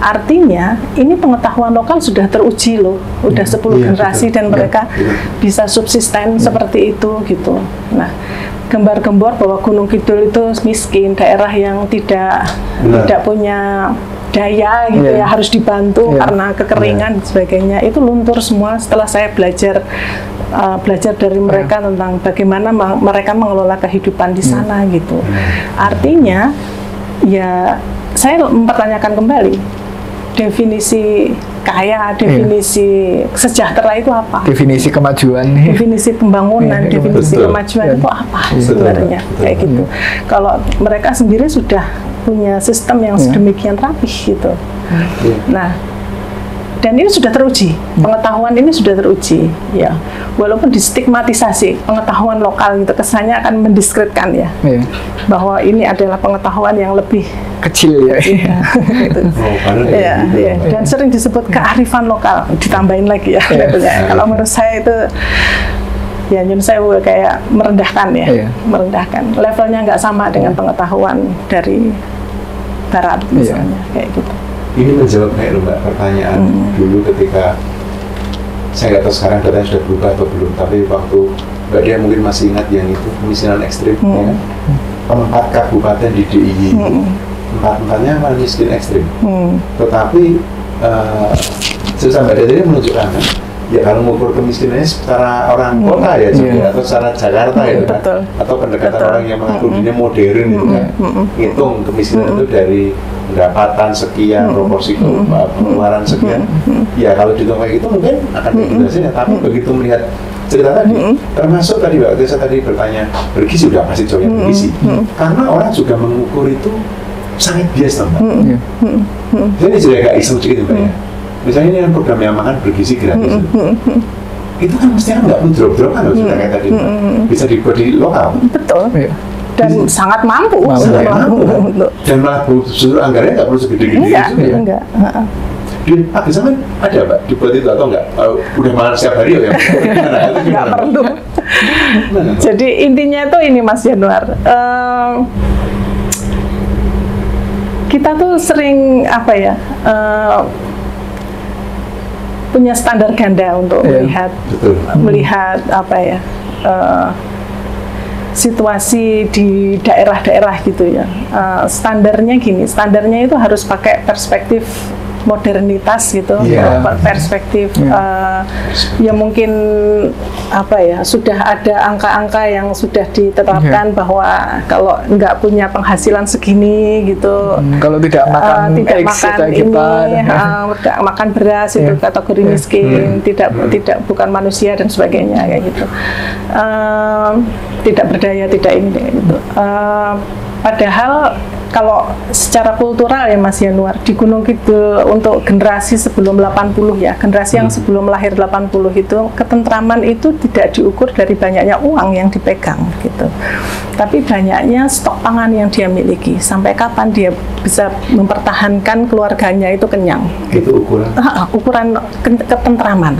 B: Artinya ini pengetahuan lokal sudah teruji loh, udah 10 generasi dan mereka bisa subsisten seperti itu gitu. Nah, gembar-gembor bahwa Gunung Kidul itu miskin, daerah yang tidak punya daya gitu ya, harus dibantu karena kekeringan dan sebagainya, itu luntur semua setelah saya belajar dari mereka tentang bagaimana mereka mengelola kehidupan di sana gitu. Artinya ya saya mempertanyakan kembali definisi kaya, definisi sejahtera itu apa? Definisi kemajuan, definisi pembangunan, definisi kemajuan itu apa sebenarnya? Kayak gitu. Kalau mereka sendiri sudah punya sistem yang sedemikian rapih gitu. Nah, dan ini sudah teruji, pengetahuan ini sudah teruji, ya. Walaupun distigmatisasi pengetahuan lokal gitu, kesannya akan mendiskreditkan ya, bahwa ini adalah pengetahuan yang lebih kecil ya. Gitu. Dan sering disebut kearifan lokal, ditambahin lagi ya. Kalau menurut saya itu ya nyun sewu kayak merendahkan ya, merendahkan. Levelnya nggak sama dengan pengetahuan dari barat misalnya, kayak gitu.
D: Ini menjawab kayak Mbak pertanyaan dulu ketika saya nggak tahu sekarang datanya sudah berubah atau belum, tapi waktu Mbak Dia mungkin masih ingat yang itu kemiskinan ekstrim ya. 4 kabupaten di DIY empat-empatnya malah miskin ekstrim. Tetapi susah Mbak Dia tadi menunjukkan ya kalau mengukur kemiskinannya secara orang kota ya, atau secara Jakarta ya kan, atau pendekatan orang yang mengaku dirinya modern gitu kan, hitung kemiskinan itu dari pendapatan sekian, proporsi pengeluaran sekian, ya kalau dihitung kayak gitu mungkin akan kayak gitu hasilnya. Tapi begitu melihat cerita tadi, termasuk tadi waktu saya tadi bertanya bergizi, sudah pasti jawabnya bergizi, karena orang juga mengukur itu sangat bias, Mbak. Jadi juga agak iseng sedikit, Mbak ya. Misalnya ini kan program yang makan bergizi gratis, itu kan mesti kan nggak perlu drop-drop kan, sudah kayak tadi, bisa dibuat di lokal.
B: Betul. Dan sangat mampu.
D: Dan malah seluruh anggarannya nggak perlu segede-gede.
B: Enggak.
D: Di Pakistan kan ada, Mbak, dibuat itu atau enggak? Udah makan setiap hari ya?
B: Nggak perlu. Jadi intinya itu ini, Mas Januar. Kita tuh sering punya standar ganda untuk melihat situasi di daerah-daerah gitu ya. Standarnya gini, standarnya itu harus pakai perspektif modernitas gitu, perspektif ya mungkin sudah ada angka-angka yang sudah ditetapkan bahwa kalau nggak punya penghasilan segini gitu,
C: kalau tidak makan
B: makan beras itu kategori miskin, tidak bukan manusia dan sebagainya kayak gitu, tidak berdaya, tidak ini gitu. Padahal kalau secara kultural ya Mas Januar, di Gunung Kidul untuk generasi sebelum 80 ya, generasi yang sebelum lahir 80 itu, ketentraman itu tidak diukur dari banyaknya uang yang dipegang gitu, tapi banyaknya stok pangan yang dia miliki, sampai kapan dia bisa mempertahankan keluarganya itu kenyang.
D: Itu
B: ukuran ketentraman.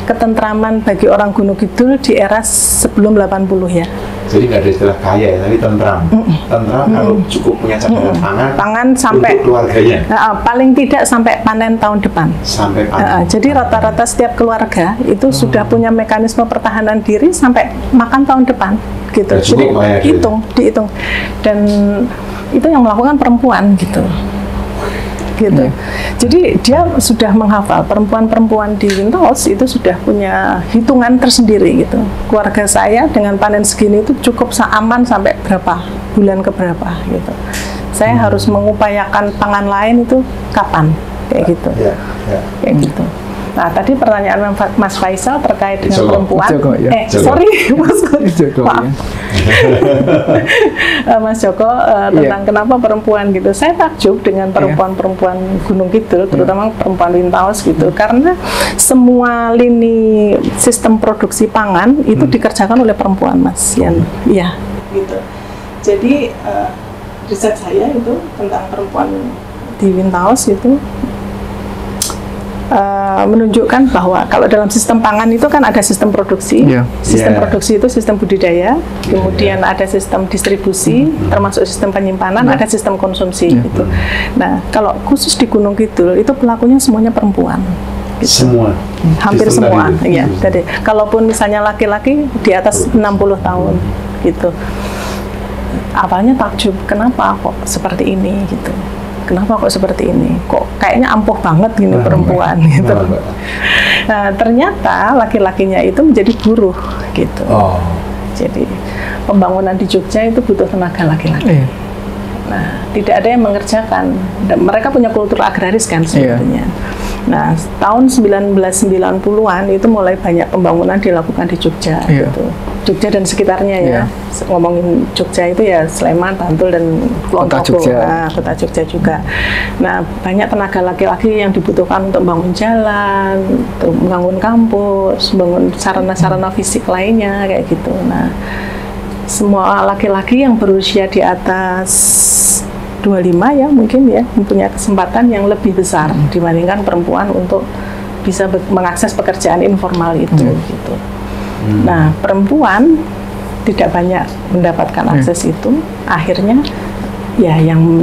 B: Ketentraman bagi orang Gunung Kidul di era sebelum 80 ya.
D: Jadi nggak ada istilah kaya ya, tapi tentram. Tentram kalau cukup punya cadangan pangan
B: sampai
D: untuk keluarganya.
B: Paling tidak sampai panen tahun depan.
D: Sampai panen.
B: Jadi rata-rata setiap keluarga itu sudah punya mekanisme pertahanan diri sampai makan tahun depan, gitu. Jadi dihitung. Dan itu yang melakukan perempuan gitu. Jadi dia sudah menghafal, perempuan-perempuan di Wintaus itu sudah punya hitungan tersendiri gitu. Keluarga saya dengan panen segini itu cukup aman sampai berapa bulan ke berapa gitu. Saya harus mengupayakan pangan lain itu kapan kayak gitu. Kayak gitu. Nah, tadi pertanyaan Mas Faisal terkait dengan perempuan. Sorry, Mas Joko. Maaf. Mas Joko tentang kenapa perempuan gitu. Saya takjub dengan perempuan-perempuan Gunung Kidul, terutama perempuan Wintaus gitu, karena semua lini sistem produksi pangan itu dikerjakan oleh perempuan, Mas Yan. Iya, gitu. Jadi riset saya itu tentang perempuan di Wintaus itu menunjukkan bahwa kalau dalam sistem pangan itu kan ada sistem produksi, sistem produksi itu sistem budidaya, kemudian ada sistem distribusi, termasuk sistem penyimpanan, ada sistem konsumsi gitu. Nah, kalau khusus di Gunung Kidul itu pelakunya semuanya perempuan. Gitu.
D: Semua?
B: Hampir semua, ya. Jadi, kalaupun misalnya laki-laki di atas 60 tahun gitu. Awalnya takjub, kenapa kok seperti ini gitu. Kenapa kok seperti ini? Kok kayaknya ampuh banget gini perempuan gitu. Nah, ternyata laki-lakinya itu menjadi buruh gitu. Jadi pembangunan di Jogja itu butuh tenaga laki-laki. Nah, tidak ada yang mengerjakan. Mereka punya kultur agraris kan sebetulnya. Nah, tahun 1990-an itu mulai banyak pembangunan dilakukan di Jogja gitu. Jogja dan sekitarnya ya. Ngomongin Jogja itu ya Sleman, Bantul dan Kota Jogja. Kota Jogja juga. Nah, banyak tenaga laki-laki yang dibutuhkan untuk membangun jalan, untuk membangun kampus, membangun sarana-sarana fisik lainnya kayak gitu. Nah, semua laki-laki yang berusia di atas 25 ya mungkin ya mempunyai kesempatan yang lebih besar dibandingkan perempuan untuk bisa mengakses pekerjaan informal itu gitu. Nah, perempuan tidak banyak mendapatkan akses itu. Akhirnya ya yang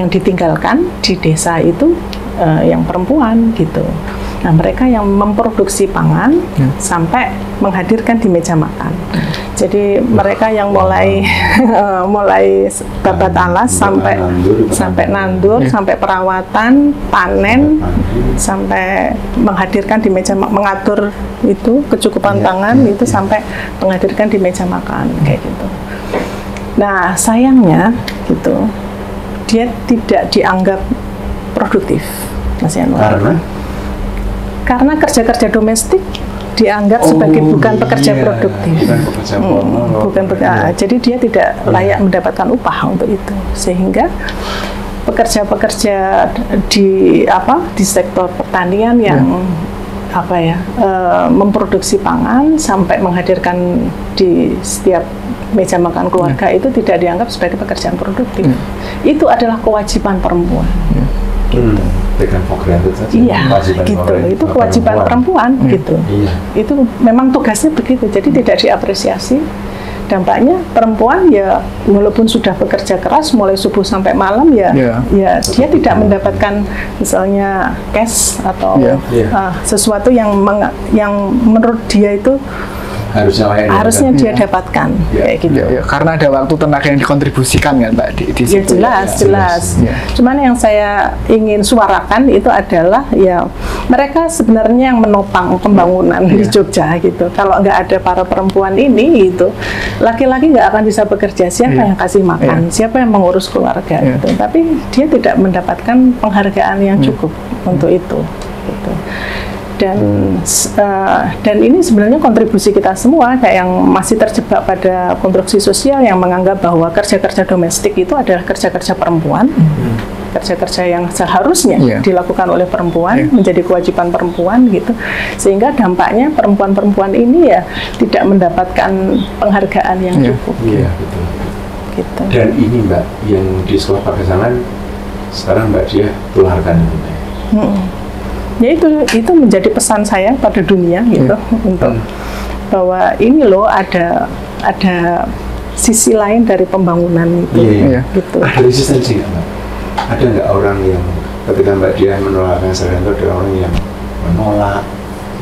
B: ditinggalkan di desa itu yang perempuan gitu. Nah, mereka yang memproduksi pangan sampai menghadirkan di meja makan. Jadi mereka yang mulai mulai babat alas sampai nandur, sampai perawatan, panen, sampai menghadirkan di meja mengatur itu kecukupan pangan itu sampai menghadirkan di meja makan kayak gitu. Nah, sayangnya gitu, dia tidak dianggap produktif, Mas Yanwar. Karena kerja-kerja domestik dianggap sebagai bukan pekerja produktif. Jadi dia tidak layak mendapatkan upah untuk itu. Sehingga pekerja-pekerja di sektor pertanian yang memproduksi pangan sampai menghadirkan di setiap meja makan keluarga itu tidak dianggap sebagai pekerjaan produktif. Itu adalah kewajiban perempuan. Iya, gitu. Itu kewajiban perempuan, gitu. Itu memang tugasnya begitu. Jadi tidak diapresiasi. Dampaknya perempuan ya walaupun sudah bekerja keras mulai subuh sampai malam ya dia tidak mendapatkan misalnya cash atau sesuatu yang menurut dia itu harusnya dia dapatkan kayak gitu.
C: Karena ada waktu tenaga yang dikontribusikan kan Mbak di situ.
B: Jelas. Cuman yang saya ingin suarakan itu adalah ya mereka sebenarnya yang menopang pembangunan di Jogja gitu. Kalau nggak ada para perempuan ini gitu, laki-laki nggak akan bisa bekerja. Siapa yang kasih makan? Siapa yang mengurus keluarga? Gitu. Tapi dia tidak mendapatkan penghargaan yang cukup untuk itu. Gitu. Dan ini sebenarnya kontribusi kita semua kayak yang masih terjebak pada konstruksi sosial yang menganggap bahwa kerja-kerja domestik itu adalah kerja-kerja perempuan, kerja-kerja yang seharusnya dilakukan oleh perempuan, menjadi kewajiban perempuan gitu, sehingga dampaknya perempuan-perempuan ini ya tidak mendapatkan penghargaan yang cukup.
D: Betul.
B: Gitu.
D: Dan ini Mbak yang di sekolah pagesangan sekarang Mbak Diah tularkan itu.
B: Ya itu menjadi pesan saya pada dunia gitu untuk bahwa ini loh ada sisi lain dari pembangunan itu. Gitu.
D: Ada resistensi nggak Mbak? Ada nggak orang yang ketika Mbak Diah menolakkan saran itu ada orang yang menolak,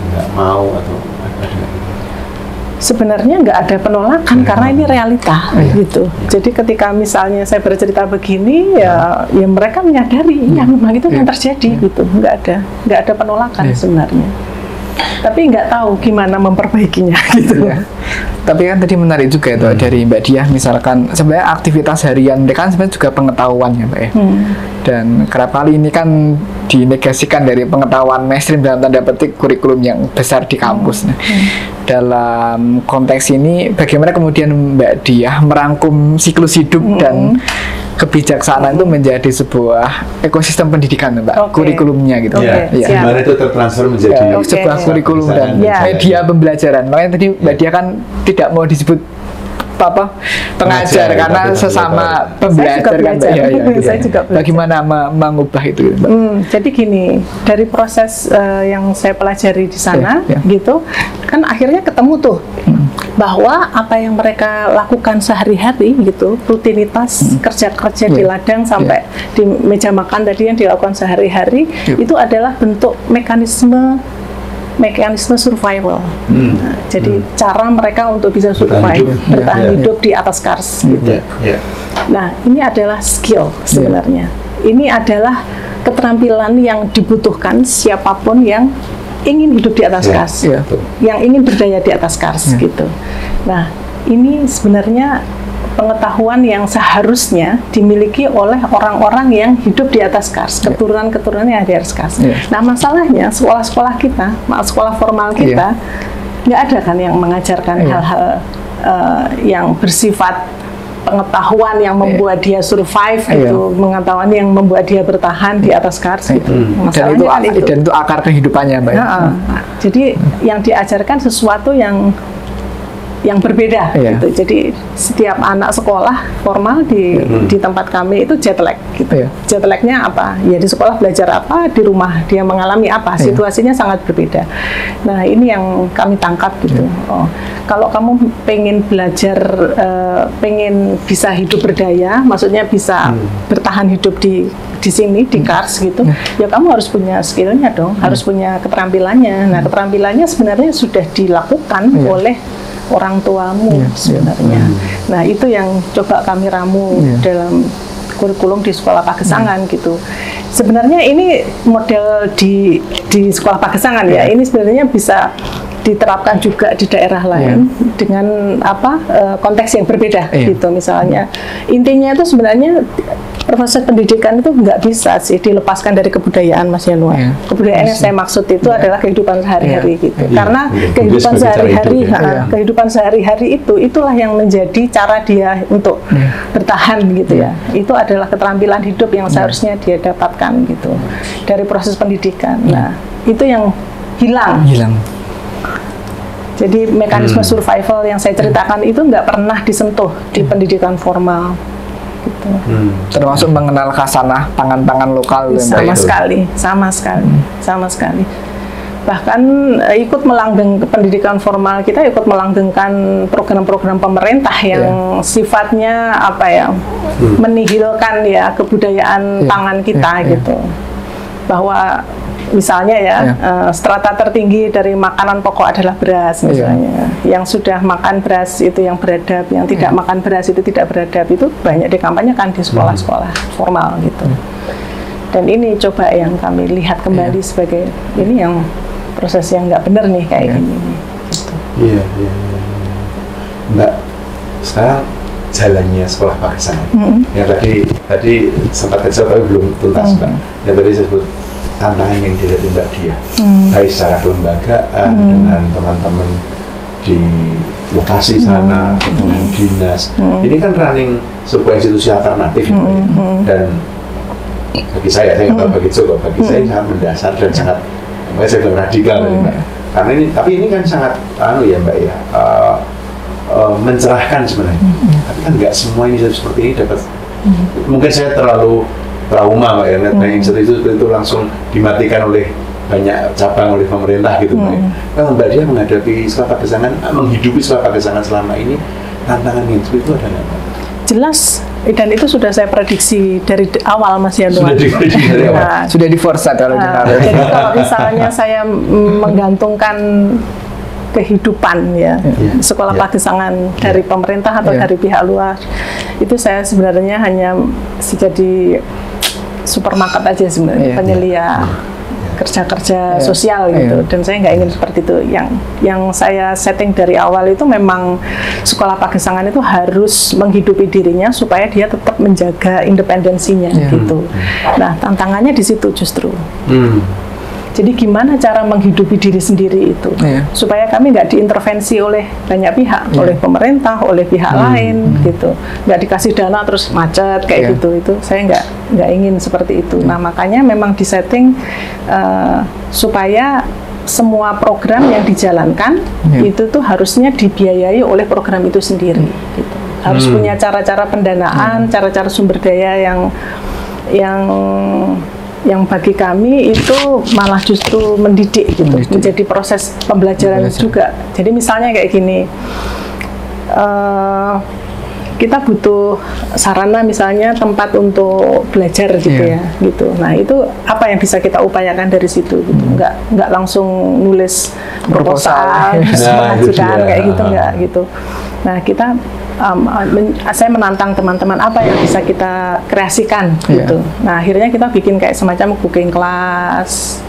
D: nggak mau atau ada nggak?
B: Sebenarnya nggak ada penolakan karena ini realita gitu. Jadi ketika misalnya saya bercerita begini ya mereka menyadari memang itu yang terjadi gitu. Nggak ada penolakan sebenarnya. Tapi nggak tahu gimana memperbaikinya gitu.
C: Tapi kan tadi menarik juga itu dari Mbak Diah, misalkan sebenarnya aktivitas harian mereka kan sebenarnya juga pengetahuan ya Mbak ya. Dan kerap kali ini kan dinegasikan dari pengetahuan mainstream dalam tanda petik kurikulum yang besar di kampus. Dalam konteks ini bagaimana kemudian Mbak Diah merangkum siklus hidup dan kebijaksanaan itu menjadi sebuah ekosistem pendidikan Mbak, kurikulumnya gitu.
D: Gimana itu tertransfer menjadi
C: sebuah kurikulum dan media pembelajaran. Makanya tadi Mbak Diah kan tidak mau disebut pengajar karena sesama pembelajar kan Mbak.
B: Saya juga belajar.
C: Bagaimana mengubah itu Mbak?
B: Jadi gini, dari proses yang saya pelajari di sana gitu, kan akhirnya ketemu tuh bahwa apa yang mereka lakukan sehari-hari gitu, rutinitas kerja-kerja di ladang sampai di meja makan tadi yang dilakukan sehari-hari itu adalah bentuk mekanisme survival. Jadi cara mereka untuk bisa survive, bertahan hidup di atas kars gitu. Nah, ini adalah skill sebenarnya. Ini adalah keterampilan yang dibutuhkan siapapun yang ingin hidup di atas kars, yang ingin berdaya di atas kars gitu. Nah, ini sebenarnya pengetahuan yang seharusnya dimiliki oleh orang-orang yang hidup di atas kars, keturunan-keturunan yang di atas kars. Nah, masalahnya sekolah-sekolah kita, sekolah formal kita, nggak ada kan yang mengajarkan hal-hal yang bersifat pengetahuan yang membuat dia survive gitu, pengetahuan yang membuat dia bertahan di atas kars gitu.
C: Dan itu akar kehidupannya Mbak.
B: Jadi yang diajarkan sesuatu yang yang berbeda gitu. Jadi setiap anak sekolah formal di tempat kami itu jet lag gitu. Jet lagnya apa? Ya di sekolah belajar apa, di rumah dia mengalami apa, situasinya sangat berbeda. Nah, ini yang kami tangkap gitu. Oh, kalau kamu pengen belajar, pengen bisa hidup berdaya, maksudnya bisa bertahan hidup di sini, di Kars gitu, ya kamu harus punya skillnya dong, harus punya keterampilannya. Nah, keterampilannya sebenarnya sudah dilakukan oleh orang tuamu sebenarnya. Nah, itu yang coba kami ramu dalam kurikulum di sekolah pagesangan gitu. Sebenarnya ini model di sekolah pagesangan ya, ini sebenarnya bisa diterapkan juga di daerah lain dengan konteks yang berbeda gitu. Misalnya intinya itu sebenarnya proses pendidikan itu nggak bisa sih dilepaskan dari kebudayaan, Mas Yanuar. Kebudayaan yang saya maksud itu adalah kehidupan sehari-hari gitu. Karena kehidupan sehari-hari, kehidupan sehari-hari itulah yang menjadi cara dia untuk bertahan gitu ya. Itu adalah keterampilan hidup yang seharusnya dia dapatkan gitu dari proses pendidikan. Nah, itu yang hilang. Jadi mekanisme survival yang saya ceritakan itu nggak pernah disentuh di pendidikan formal. Gitu.
C: Termasuk mengenal khasanah pangan-pangan lokal
B: sama sekali. Bahkan ikut melanggeng pendidikan formal, kita ikut melanggengkan program-program pemerintah yang sifatnya menihilkan ya kebudayaan pangan kita gitu. Bahwa misalnya strata tertinggi dari makanan pokok adalah beras misalnya. Yang sudah makan beras itu yang beradab, yang tidak makan beras itu tidak beradab, itu banyak dikampanyekan di sekolah-sekolah formal gitu. Dan ini coba yang kami lihat kembali sebagai ini yang proses yang nggak benar nih kayak gini. Gitu.
D: Iya. Mbak, sekarang jalannya sekolah pagesangan. Yang tadi sempat saya tahu belum tuntas Mbak. Yang tadi saya sebut tantangan yang dihadapi Mbak Dia, baik secara kelembagaan dengan teman-teman di lokasi sana, dengan dinas. Ini kan running sebuah institusi alternatif dan bagi saya nggak tahu bagi Joko, bagi saya sangat mendasar dan sangat, saya bilang radikal Mbak. Karena ini, tapi ini kan sangat Mbak ya, mencerahkan sebenarnya. Tapi kan nggak semua ini seperti ini dapat. Mungkin saya terlalu trauma Mbak ya, yang itu langsung dimatikan oleh banyak cabang oleh pemerintah gitu Mbak. Kalau Mbak Dia menghadapi sekolah pagesangan, menghidupi sekolah pagesangan selama ini, tantangan yang itu ada nggak?
B: Jelas, dan itu sudah saya prediksi dari awal Mas Yanuar.
D: Sudah diprediksi dari awal?
C: Sudah di foresight kalau
B: jadi kalau misalnya saya menggantungkan kehidupan sekolah pagesangan dari pemerintah atau dari pihak luar, itu saya sebenarnya hanya jadi supermarket aja sebenarnya, penyelia kerja-kerja sosial gitu. Dan saya nggak ingin seperti itu. Yang saya setting dari awal itu memang sekolah pagesangan itu harus menghidupi dirinya supaya dia tetap menjaga independensinya gitu. Nah, tantangannya di situ justru. Jadi gimana cara menghidupi diri sendiri itu supaya kami nggak diintervensi oleh banyak pihak, oleh pemerintah, oleh pihak lain gitu, nggak dikasih dana terus macet kayak gitu. Itu saya nggak ingin seperti itu. Nah, makanya memang disetting supaya semua program yang dijalankan itu tuh harusnya dibiayai oleh program itu sendiri gitu. Harus punya cara-cara pendanaan, cara-cara sumber daya yang bagi kami itu malah justru mendidik gitu, menjadi proses pembelajaran juga. Jadi misalnya kayak gini, kita butuh sarana misalnya tempat untuk belajar gitu gitu. Nah, itu apa yang bisa kita upayakan dari situ gitu. Nggak langsung nulis proposal mengajukan kayak gitu, nggak gitu. Nah, kita saya menantang teman-teman apa yang bisa kita kreasikan gitu. Nah, akhirnya kita bikin kayak semacam cooking class,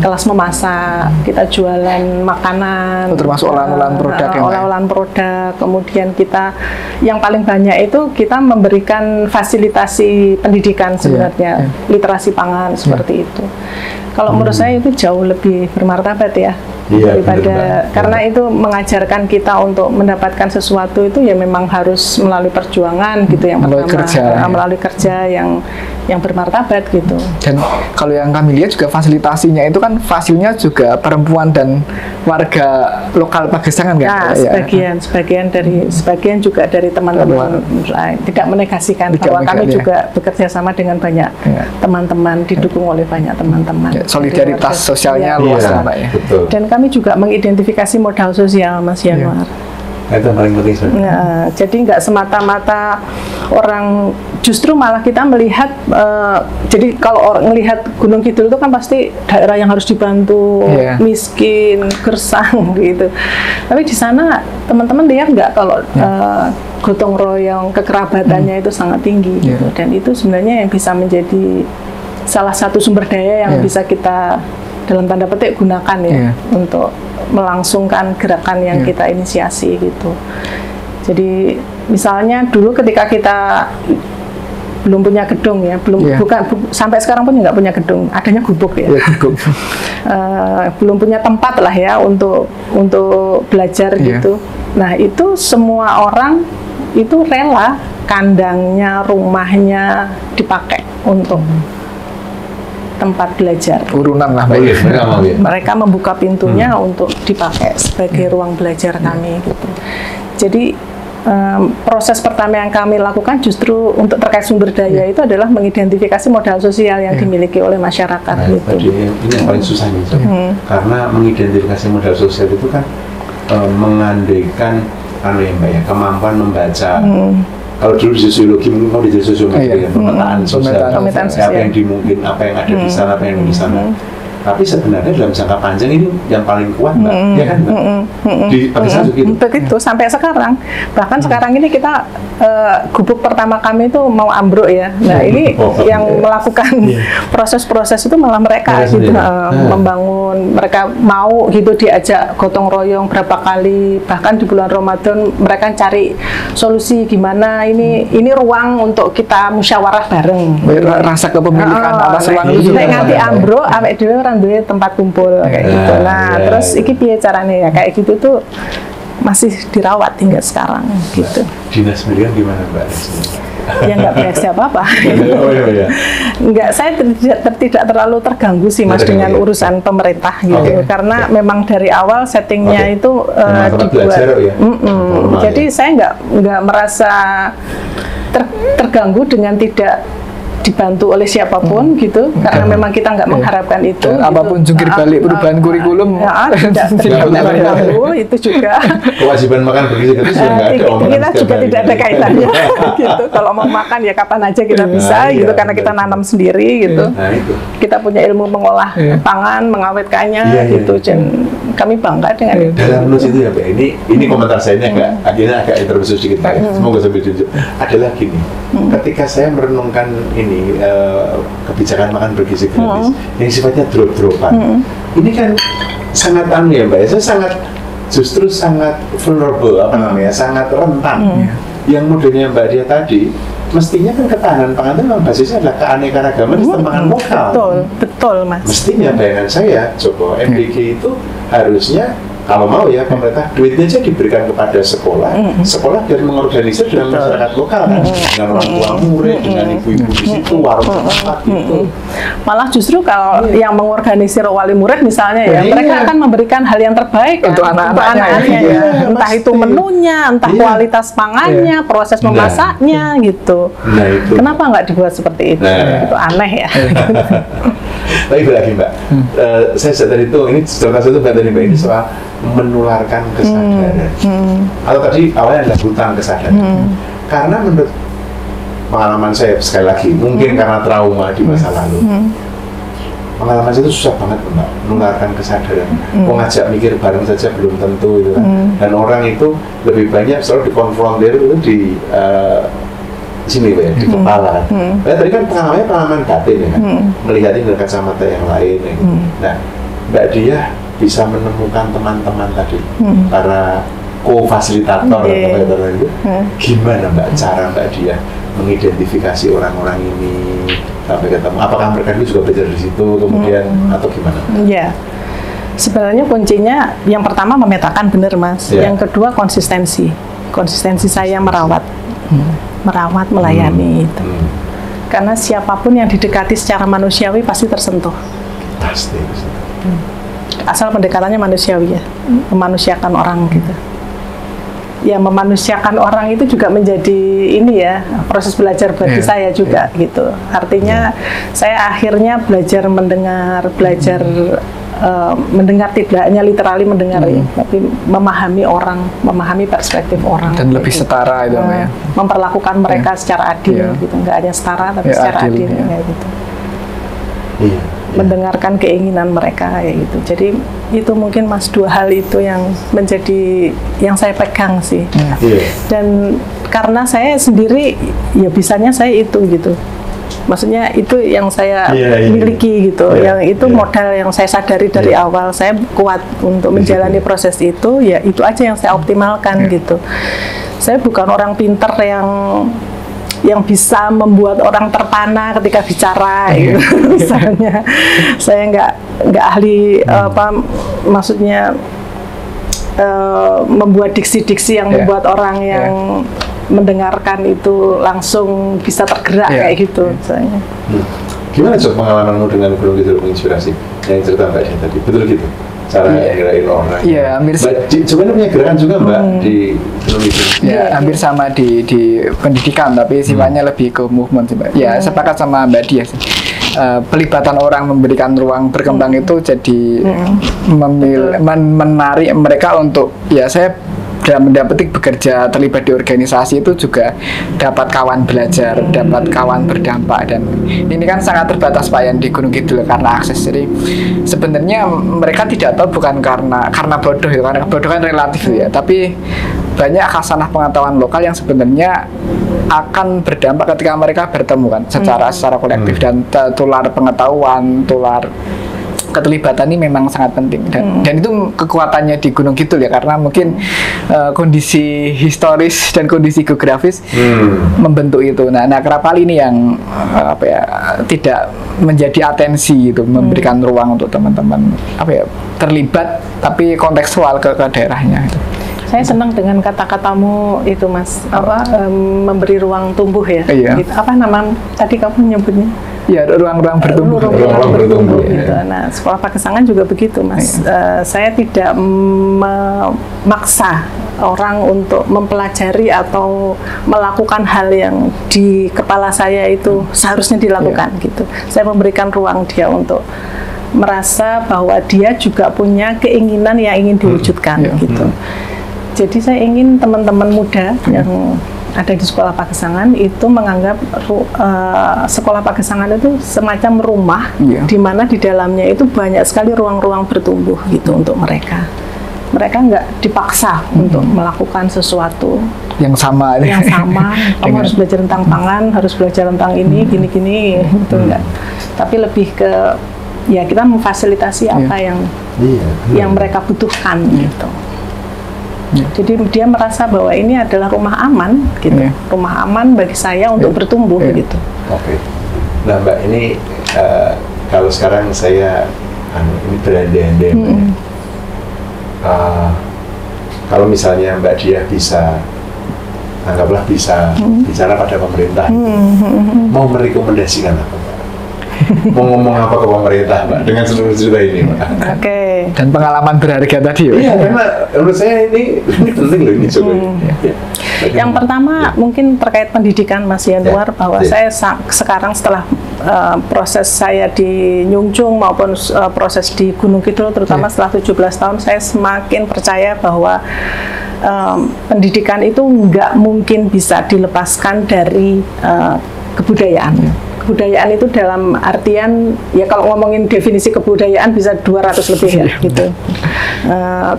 B: kelas memasak, kita jualan makanan,
C: termasuk olahan-olahan produk,
B: olahan produk. Kemudian kita yang paling banyak itu kita memberikan fasilitasi pendidikan sebenarnya, literasi pangan seperti itu. Kalau menurut saya itu jauh lebih bermartabat ya, daripada karena itu mengajarkan kita untuk mendapatkan sesuatu itu ya memang harus melalui perjuangan gitu yang pertama, melalui kerja yang bermartabat gitu.
C: Dan kalau yang kami lihat juga fasilitasinya itu kan fasilnya juga perempuan dan warga lokal Pagesangan kan?
B: Nah, sebagian juga dari teman-teman, tidak menegasikan bahwa kami juga bekerja sama dengan banyak teman-teman, didukung oleh banyak teman-teman.
C: Solidaritas sosialnya luas lah Mbak ya.
A: Betul.
B: Dan kami juga mengidentifikasi modal sosial Mas Yanuar.
A: Itu paling penting sebenarnya.
B: Nah, jadi nggak semata-mata orang, justru malah kita melihat, jadi kalau orang melihat Gunung Kidul itu kan pasti daerah yang harus dibantu, miskin, gersang gitu. Tapi di sana teman-teman lihat nggak kalau gotong royong, kekerabatannya itu sangat tinggi gitu. Dan itu sebenarnya yang bisa menjadi salah satu sumber daya yang bisa kita dalam tanda petik gunakan ya untuk melangsungkan gerakan yang kita inisiasi gitu. Jadi misalnya dulu ketika kita belum punya gedung ya, sampai sekarang pun nggak punya gedung, adanya gubuk ya. Belum punya tempat lah ya untuk belajar gitu. Nah itu semua orang itu rela kandangnya, rumahnya dipakai untuk tempat belajar.
C: Urunan lah
B: mereka membuka pintunya untuk dipakai sebagai ruang belajar kami gitu. Jadi proses pertama yang kami lakukan justru untuk terkait sumber daya itu adalah mengidentifikasi modal sosial yang dimiliki oleh masyarakat gitu.
A: Ini yang paling susah nih, karena mengidentifikasi modal sosial itu kan mengandaikan kemampuan membaca. Kalau dulu di sosiologi mungkin mau di sosiologi pemetaan sosial, apa yang dimungkin, apa yang ada di sana, apa yang di sana. Tapi sebenarnya dalam jangka panjang ini yang paling kuat Mbak, ya kan Mbak? Di Pagesangan gitu.
B: Begitu, sampai sekarang. Bahkan sekarang ini kita, gubuk pertama kami itu mau ambruk ya. Nah ini yang melakukan proses-proses itu malah mereka gitu, membangun, mereka mau gitu diajak gotong royong berapa kali, bahkan di bulan Ramadan mereka cari solusi gimana ini ruang untuk kita musyawarah bareng.
C: Rasa kepemilikan atas ruang itu juga.
B: Nanti ambruk, awake dhewe duit tempat kumpul kayak gitu. Nah, terus iki piye caranya ya kayak gitu tuh masih dirawat hingga sekarang gitu.
A: Dinas pendidikan gimana Mbak?
B: Ya nggak bereaksi apa-apa. Nggak, saya tidak terlalu terganggu sih Mas dengan urusan pemerintah gitu, karena memang dari awal settingnya itu dibuat. Jadi saya nggak merasa terganggu dengan tidak dibantu oleh siapapun gitu, karena memang kita nggak mengharapkan itu.
C: Dan apapun jungkir balik perubahan kurikulum,
B: tidak terganggu itu juga.
A: Kewajiban makan bergizi gratis juga nggak ada.
B: Kita juga tidak ada kaitannya gitu. Kalau mau makan ya kapan aja kita bisa gitu, karena kita nanam sendiri gitu. Kita punya ilmu mengolah pangan, mengawetkannya gitu. Dan kami bangga dengan itu.
A: Dalam nulis itu ya Mbak, ini komentar saya ini agak intervensi sedikit Mbak. Semoga sambil jujur. Adalah gini, ketika saya merenungkan kebijakan makan bergizi gratis yang sifatnya drop-dropan, ini kan sangat ya Mbak, saya justru sangat vulnerable, sangat rentan. Yang modelnya Mbak Dia tadi, mestinya kan ketahanan pangan itu memang basisnya adalah keanekaragaman sistem pangan lokal.
B: Betul Mas.
A: Mestinya bayangan saya, Joko, MBG itu harusnya kalau mau ya pemerintah duitnya aja diberikan kepada sekolah, sekolah biar mengorganisir dengan masyarakat lokal kan, dengan orang tua murid, dengan ibu-ibu di situ, warung tempat gitu.
B: Malah justru kalau yang mengorganisir wali murid misalnya ya, mereka akan memberikan hal yang terbaik
C: untuk anak-anaknya
B: ya. Entah itu menunya, entah kualitas pangannya, proses memasaknya gitu. Kenapa nggak dibuat seperti itu? Itu aneh ya.
A: Tapi lagi Mbak, saya tadi itu ini contoh satu Mbak tadi Mbak ini soal menularkan kesadaran. Atau tadi awalnya adalah hutang kesadaran. Karena menurut pengalaman saya sekali lagi, mungkin karena trauma di masa lalu, pengalaman saya itu susah banget Mbak menularkan kesadaran. Mengajak mikir bareng saja belum tentu itu kan. Dan orang itu lebih banyak selalu dikonfrontir itu di sini Pak ya, di kepala kan. Tadi kan pengalaman batin ya kan, melihat ini dengan kacamata yang lain ya. Nah, Mbak Dia bisa menemukan teman-teman tadi, para co-fasilitator itu, gimana Mbak cara Mbak Dia mengidentifikasi orang-orang ini
D: sampai ketemu? Apakah mereka juga belajar di situ kemudian atau gimana?
B: Iya. Sebenarnya kuncinya yang pertama memetakan, benar Mas. Yang kedua konsistensi saya merawat, melayani itu. Karena siapapun yang didekati secara manusiawi pasti tersentuh.
D: Pasti.
B: Asal pendekatannya manusiawi ya, memanusiakan orang gitu. Ya memanusiakan orang itu juga menjadi ini ya, proses belajar bagi saya juga gitu. Artinya saya akhirnya belajar mendengar, mendengar tidak hanya literally mendengar ya, tapi memahami orang, memahami perspektif orang.
C: Dan lebih setara itu ya.
B: Memperlakukan mereka secara adil gitu, nggak hanya setara tapi secara adil kayak gitu. Mendengarkan keinginan mereka kayak gitu. Jadi itu mungkin Mas, dua hal itu yang menjadi yang saya pegang sih. Dan karena saya sendiri ya bisanya saya itu gitu. Maksudnya itu yang saya miliki gitu. Yang itu modal yang saya sadari dari awal, saya kuat untuk menjalani proses itu, ya itu aja yang saya optimalkan gitu. Saya bukan orang pinter yang bisa membuat orang terpana ketika bicara gitu. Misalnya saya nggak ahli maksudnya membuat diksi-diksi yang membuat orang yang mendengarkan itu langsung bisa tergerak kayak gitu misalnya.
D: Gimana Cok pengalamanmu dengan Gunung Kidul menginspirasi yang cerita Mbak Diah tadi? Betul gitu? Cara ngerain orang.
C: Iya, hampir
D: sebenarnya punya gerakan juga Mbak di Gunung Kidul.
C: Ya, hampir sama di pendidikan, tapi sifatnya lebih ke movement sih Mbak. Ya, sepakat sama Mbak Diah sih. Pelibatan orang, memberikan ruang berkembang itu jadi menarik mereka untuk, ya saya dalam mendapetik bekerja terlibat di organisasi itu juga dapat kawan belajar, dapat kawan berdampak, dan ini kan sangat terbatas Pak Yan di Gunung Kidul karena akses. Jadi sebenarnya mereka tidak tahu bukan karena bodoh ya, karena bodoh kan relatif ya, tapi banyak khasanah pengetahuan lokal yang sebenarnya akan berdampak ketika mereka bertemu kan secara kolektif, dan tular pengetahuan, tular keterlibatan ini memang sangat penting, dan itu kekuatannya di Gunung Kidul ya, karena mungkin kondisi historis dan kondisi geografis membentuk itu. Nah kerapal ini yang tidak menjadi atensi itu, memberikan ruang untuk teman-teman terlibat tapi kontekstual ke daerahnya itu.
B: Saya senang dengan kata-katamu itu Mas, memberi ruang tumbuh ya. Gitu. Apa nama tadi kamu nyebutnya?
C: Ya, ruang-ruang bertumbuh.
B: Ruang bertumbuh gitu. Nah, Sekolah Pagesangan juga begitu Mas. Saya tidak memaksa orang untuk mempelajari atau melakukan hal yang di kepala saya itu seharusnya dilakukan gitu. Saya memberikan ruang dia untuk merasa bahwa dia juga punya keinginan yang ingin diwujudkan gitu. Jadi saya ingin teman-teman muda yang ada di Sekolah Pagesangan itu menganggap Sekolah Pagesangan itu semacam rumah di mana di dalamnya itu banyak sekali ruang-ruang bertumbuh gitu untuk mereka. Mereka nggak dipaksa untuk melakukan sesuatu
C: yang sama.
B: Kamu harus belajar tentang pangan, harus belajar tentang ini, gini-gini, gitu enggak. Tapi lebih ke ya kita memfasilitasi apa yang mereka butuhkan gitu. Jadi dia merasa bahwa ini adalah rumah aman, gitu. Rumah aman bagi saya untuk bertumbuh, gitu.
D: Oke. Nah Mbak, ini kalau sekarang saya ini berandai-andai, kalau misalnya Mbak Diah bisa, anggaplah bisa bicara pada pemerintah, mau merekomendasikan apa? Mau ngomong apa ke pemerintah Mbak dengan seluruh cerita ini Mbak?
C: Dan pengalaman berharga tadi ya?
D: Iya, karena menurut saya ini penting loh ini coba.
B: Yang pertama mungkin terkait pendidikan Mas Yanuar, bahwa saya sekarang setelah proses saya di Nyungcung maupun proses di Gunung Kidul, terutama setelah 17 tahun, saya semakin percaya bahwa pendidikan itu nggak mungkin bisa dilepaskan dari kebudayaan. Kebudayaan itu dalam artian, ya kalau ngomongin definisi kebudayaan bisa 200 lebih ya gitu.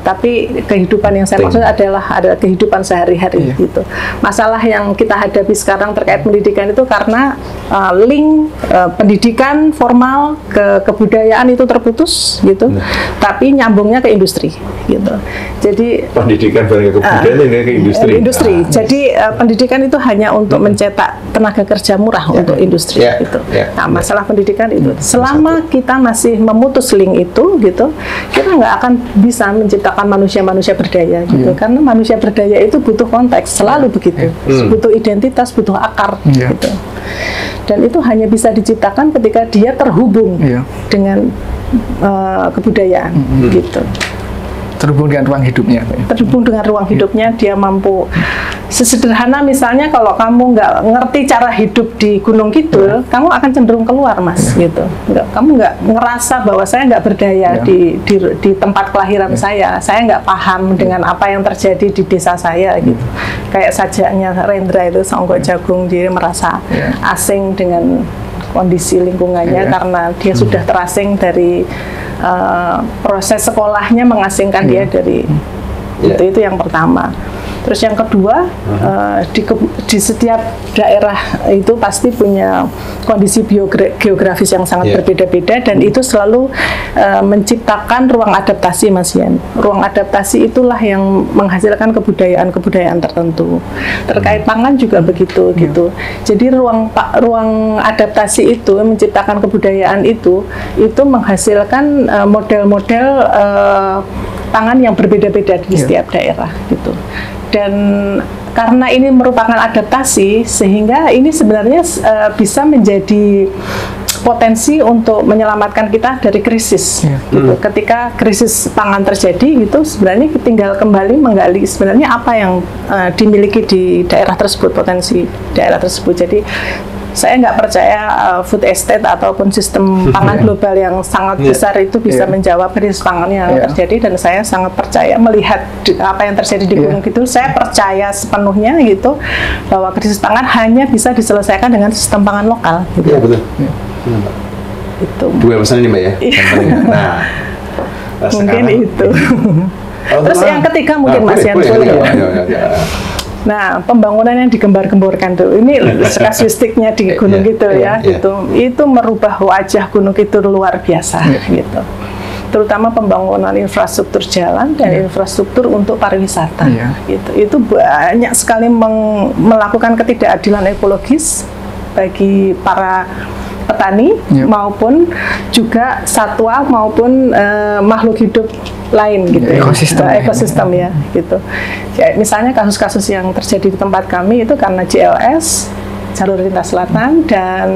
B: Tapi kehidupan yang saya maksud adalah ada kehidupan sehari-hari gitu. Masalah yang kita hadapi sekarang terkait pendidikan itu karena link pendidikan formal ke kebudayaan itu terputus gitu. Tapi nyambungnya ke industri gitu. Jadi
D: pendidikan bareng ke kebudayaan ke industri.
B: Jadi pendidikan itu hanya untuk mencetak tenaga kerja murah untuk industri. gitu.
D: Yeah.
B: Nah, masalah pendidikan itu, selama kita masih memutus link itu, gitu, kita nggak akan bisa menciptakan manusia-manusia berdaya, gitu. Karena manusia berdaya itu butuh konteks, selalu begitu, butuh identitas, butuh akar, gitu. Dan itu hanya bisa diciptakan ketika dia terhubung dengan kebudayaan, gitu.
C: Terhubung dengan ruang hidupnya.
B: Terhubung dengan ruang hidupnya, dia mampu. Sesederhana misalnya kalau kamu nggak ngerti cara hidup di Gunung Kidul, kamu akan cenderung keluar, Mas, gitu. Kamu nggak ngerasa bahwa saya nggak berdaya di tempat kelahiran saya nggak paham dengan apa yang terjadi di desa saya, gitu. Kayak sajaknya Rendra itu, Songgok Jagung, dia merasa asing dengan kondisi lingkungannya karena dia sudah terasing dari proses sekolahnya mengasingkan dia dari itu yang pertama. Terus yang kedua, di setiap daerah itu pasti punya kondisi geografis yang sangat berbeda-beda, dan itu selalu menciptakan ruang adaptasi, Mas Yan. Ruang adaptasi itulah yang menghasilkan kebudayaan-kebudayaan tertentu. Terkait pangan juga begitu, gitu. Jadi ruang adaptasi itu menciptakan kebudayaan itu menghasilkan model-model pangan yang berbeda-beda di setiap daerah, gitu. Dan karena ini merupakan adaptasi, sehingga ini sebenarnya bisa menjadi potensi untuk menyelamatkan kita dari krisis. Gitu. Ketika krisis pangan terjadi, gitu, sebenarnya tinggal kembali menggali sebenarnya apa yang dimiliki di daerah tersebut, potensi daerah tersebut. Jadi saya nggak percaya food estate ataupun sistem pangan global yang sangat besar itu bisa menjawab krisis pangan yang terjadi, dan saya sangat percaya melihat apa yang terjadi di Gunung Kidul, saya percaya sepenuhnya, gitu, bahwa krisis pangan hanya bisa diselesaikan dengan sistem pangan lokal, gitu.
D: Iya, betul.
B: Itu.
D: Dua pesan ini, Mbak, ya. Nah,
B: mungkin itu. Terus yang ketiga mungkin Mas Yan, nah, pembangunan yang digembar-gemborkan tuh, ini kasuistiknya di Gunung Kidul gitu. Itu merubah wajah Gunung Kidul luar biasa, gitu. Terutama pembangunan infrastruktur jalan dan infrastruktur untuk pariwisata, gitu. Itu banyak sekali melakukan ketidakadilan ekologis bagi para petani maupun juga satwa maupun makhluk hidup lain, gitu. Ekosistem ya, gitu. Kayak misalnya kasus-kasus yang terjadi di tempat kami itu karena JLS, jalur lintas selatan, dan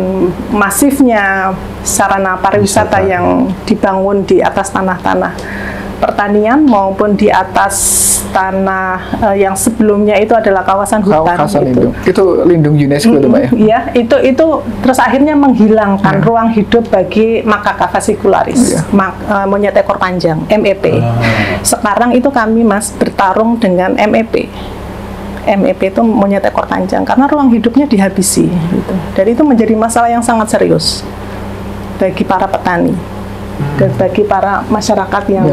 B: masifnya sarana pariwisata yang dibangun di atas tanah-tanah pertanian maupun di atas tanah yang sebelumnya itu adalah kawasan hutan.
C: Itu lindung UNESCO itu, Mbak, ya?
B: Iya, itu terus akhirnya menghilangkan ruang hidup bagi Macaca fascicularis, monyet ekor panjang, MEP. Sekarang itu kami, Mas, bertarung dengan MEP. MEP itu monyet ekor panjang karena ruang hidupnya dihabisi, gitu. Dan itu menjadi masalah yang sangat serius bagi para petani dan bagi para masyarakat yang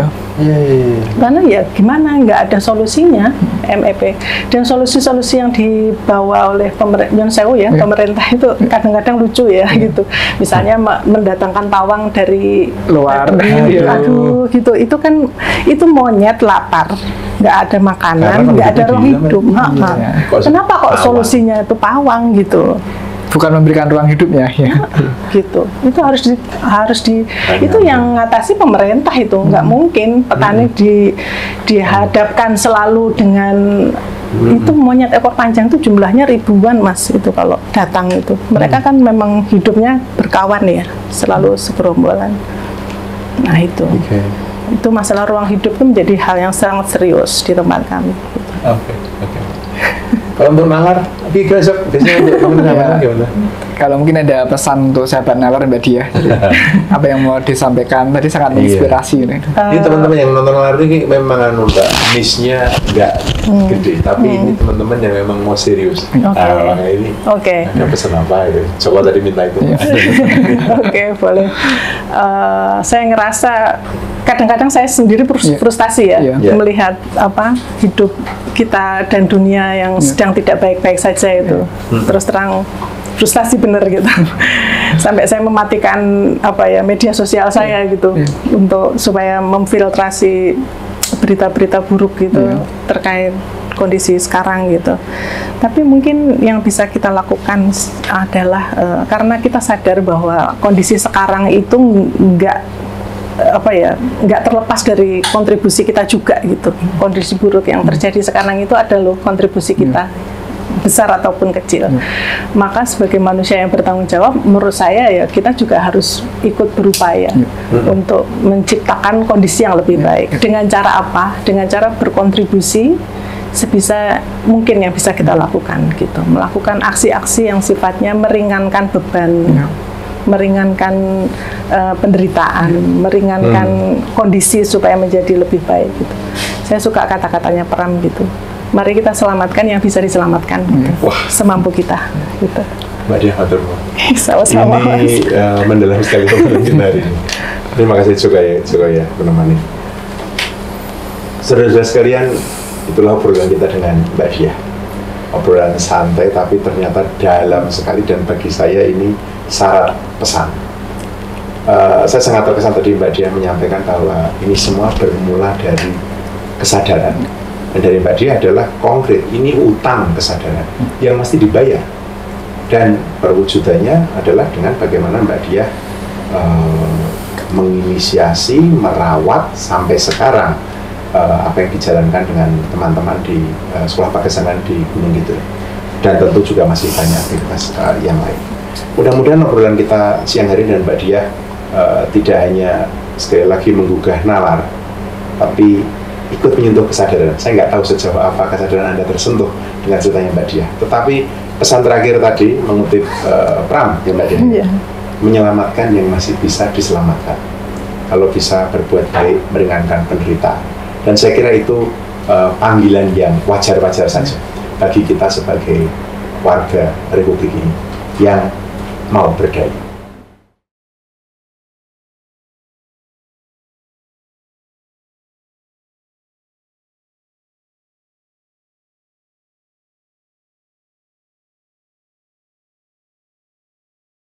B: karena ya gimana, nggak ada solusinya MEP. Dan solusi-solusi yang dibawa oleh pemerintah itu kadang-kadang lucu ya, gitu. Misalnya mendatangkan pawang dari
C: luar,
B: aduh, gitu. Itu kan itu monyet lapar, nggak ada makanan, nggak ada ruang hidup. Kenapa kok solusinya itu pawang, gitu?
C: Bukan memberikan ruang hidupnya,
B: gitu. Itu harus itu yang ngatasi pemerintah, itu nggak mungkin petani dihadapkan selalu dengan itu monyet ekor panjang itu jumlahnya ribuan, Mas, itu kalau datang itu. Mereka kan memang hidupnya berkawan ya, selalu segerombolan. Nah, itu. Itu masalah ruang hidup itu menjadi hal yang sangat serius di tempat kami.
D: Oke. Kalau untuk nalar, biasanya untuk teman-teman gimana?
C: Kalau mungkin ada pesan untuk sahabat nalar, Mbak Dia, apa yang mau disampaikan tadi sangat menginspirasi.
D: Ini teman-teman yang nonton nalar ini memang niche-nya nggak gede, tapi ini teman-teman yang memang mau serius. Ini ada pesan apa ya? Coba tadi minta itu.
B: Oke, boleh. Saya ngerasa kadang-kadang saya sendiri frustasi ya, melihat hidup kita dan dunia yang sedang tidak baik-baik saja itu. Terus terang frustasi bener gitu. Sampai saya mematikan media sosial saya gitu untuk supaya memfiltrasi berita-berita buruk gitu terkait kondisi sekarang gitu. Tapi mungkin yang bisa kita lakukan adalah karena kita sadar bahwa kondisi sekarang itu nggak terlepas dari kontribusi kita juga gitu. Kondisi buruk yang terjadi sekarang itu ada loh kontribusi kita, besar ataupun kecil. Maka sebagai manusia yang bertanggung jawab, menurut saya ya kita juga harus ikut berupaya untuk menciptakan kondisi yang lebih baik. Dengan cara apa? Dengan cara berkontribusi sebisa mungkin yang bisa kita lakukan gitu. Melakukan aksi-aksi yang sifatnya meringankan beban, meringankan penderitaan, meringankan kondisi supaya menjadi lebih baik gitu. Saya suka kata-katanya Pram gitu. Mari kita selamatkan yang bisa diselamatkan gitu. Semampu kita gitu.
D: Mbak Diah, matur nuwun.
B: Sama-sama.
D: Ini mendalam sekali obrolan kita hari ini. Terima kasih juga ya menemani. Saudara-saudara sekalian, itulah obrolan kita dengan Mbak Diah. Obrolan santai tapi ternyata dalam sekali, dan bagi saya ini syarat pesan. Saya sangat terkesan tadi Mbak Diah menyampaikan bahwa ini semua bermula dari kesadaran. Dan dari Mbak Diah adalah konkret, ini utang kesadaran yang mesti dibayar. Dan perwujudannya adalah dengan bagaimana Mbak Diah menginisiasi, merawat sampai sekarang apa yang dijalankan dengan teman-teman di Sekolah Pagesangan di Gunung Kidul. Dan tentu juga masih banyak aktivitas yang lain. Mudah-mudahan obrolan kita siang hari dengan Mbak Diah tidak hanya sekali lagi menggugah nalar, tapi ikut menyentuh kesadaran. Saya nggak tahu sejauh apa kesadaran Anda tersentuh dengan ceritanya Mbak Diah. Tetapi pesan terakhir tadi mengutip Pram ya Mbak Diah, menyelamatkan yang masih bisa diselamatkan. Kalau bisa berbuat baik, meringankan penderitaan. Dan saya kira itu panggilan yang wajar-wajar saja bagi kita sebagai warga Republik ini yang mau berdaya.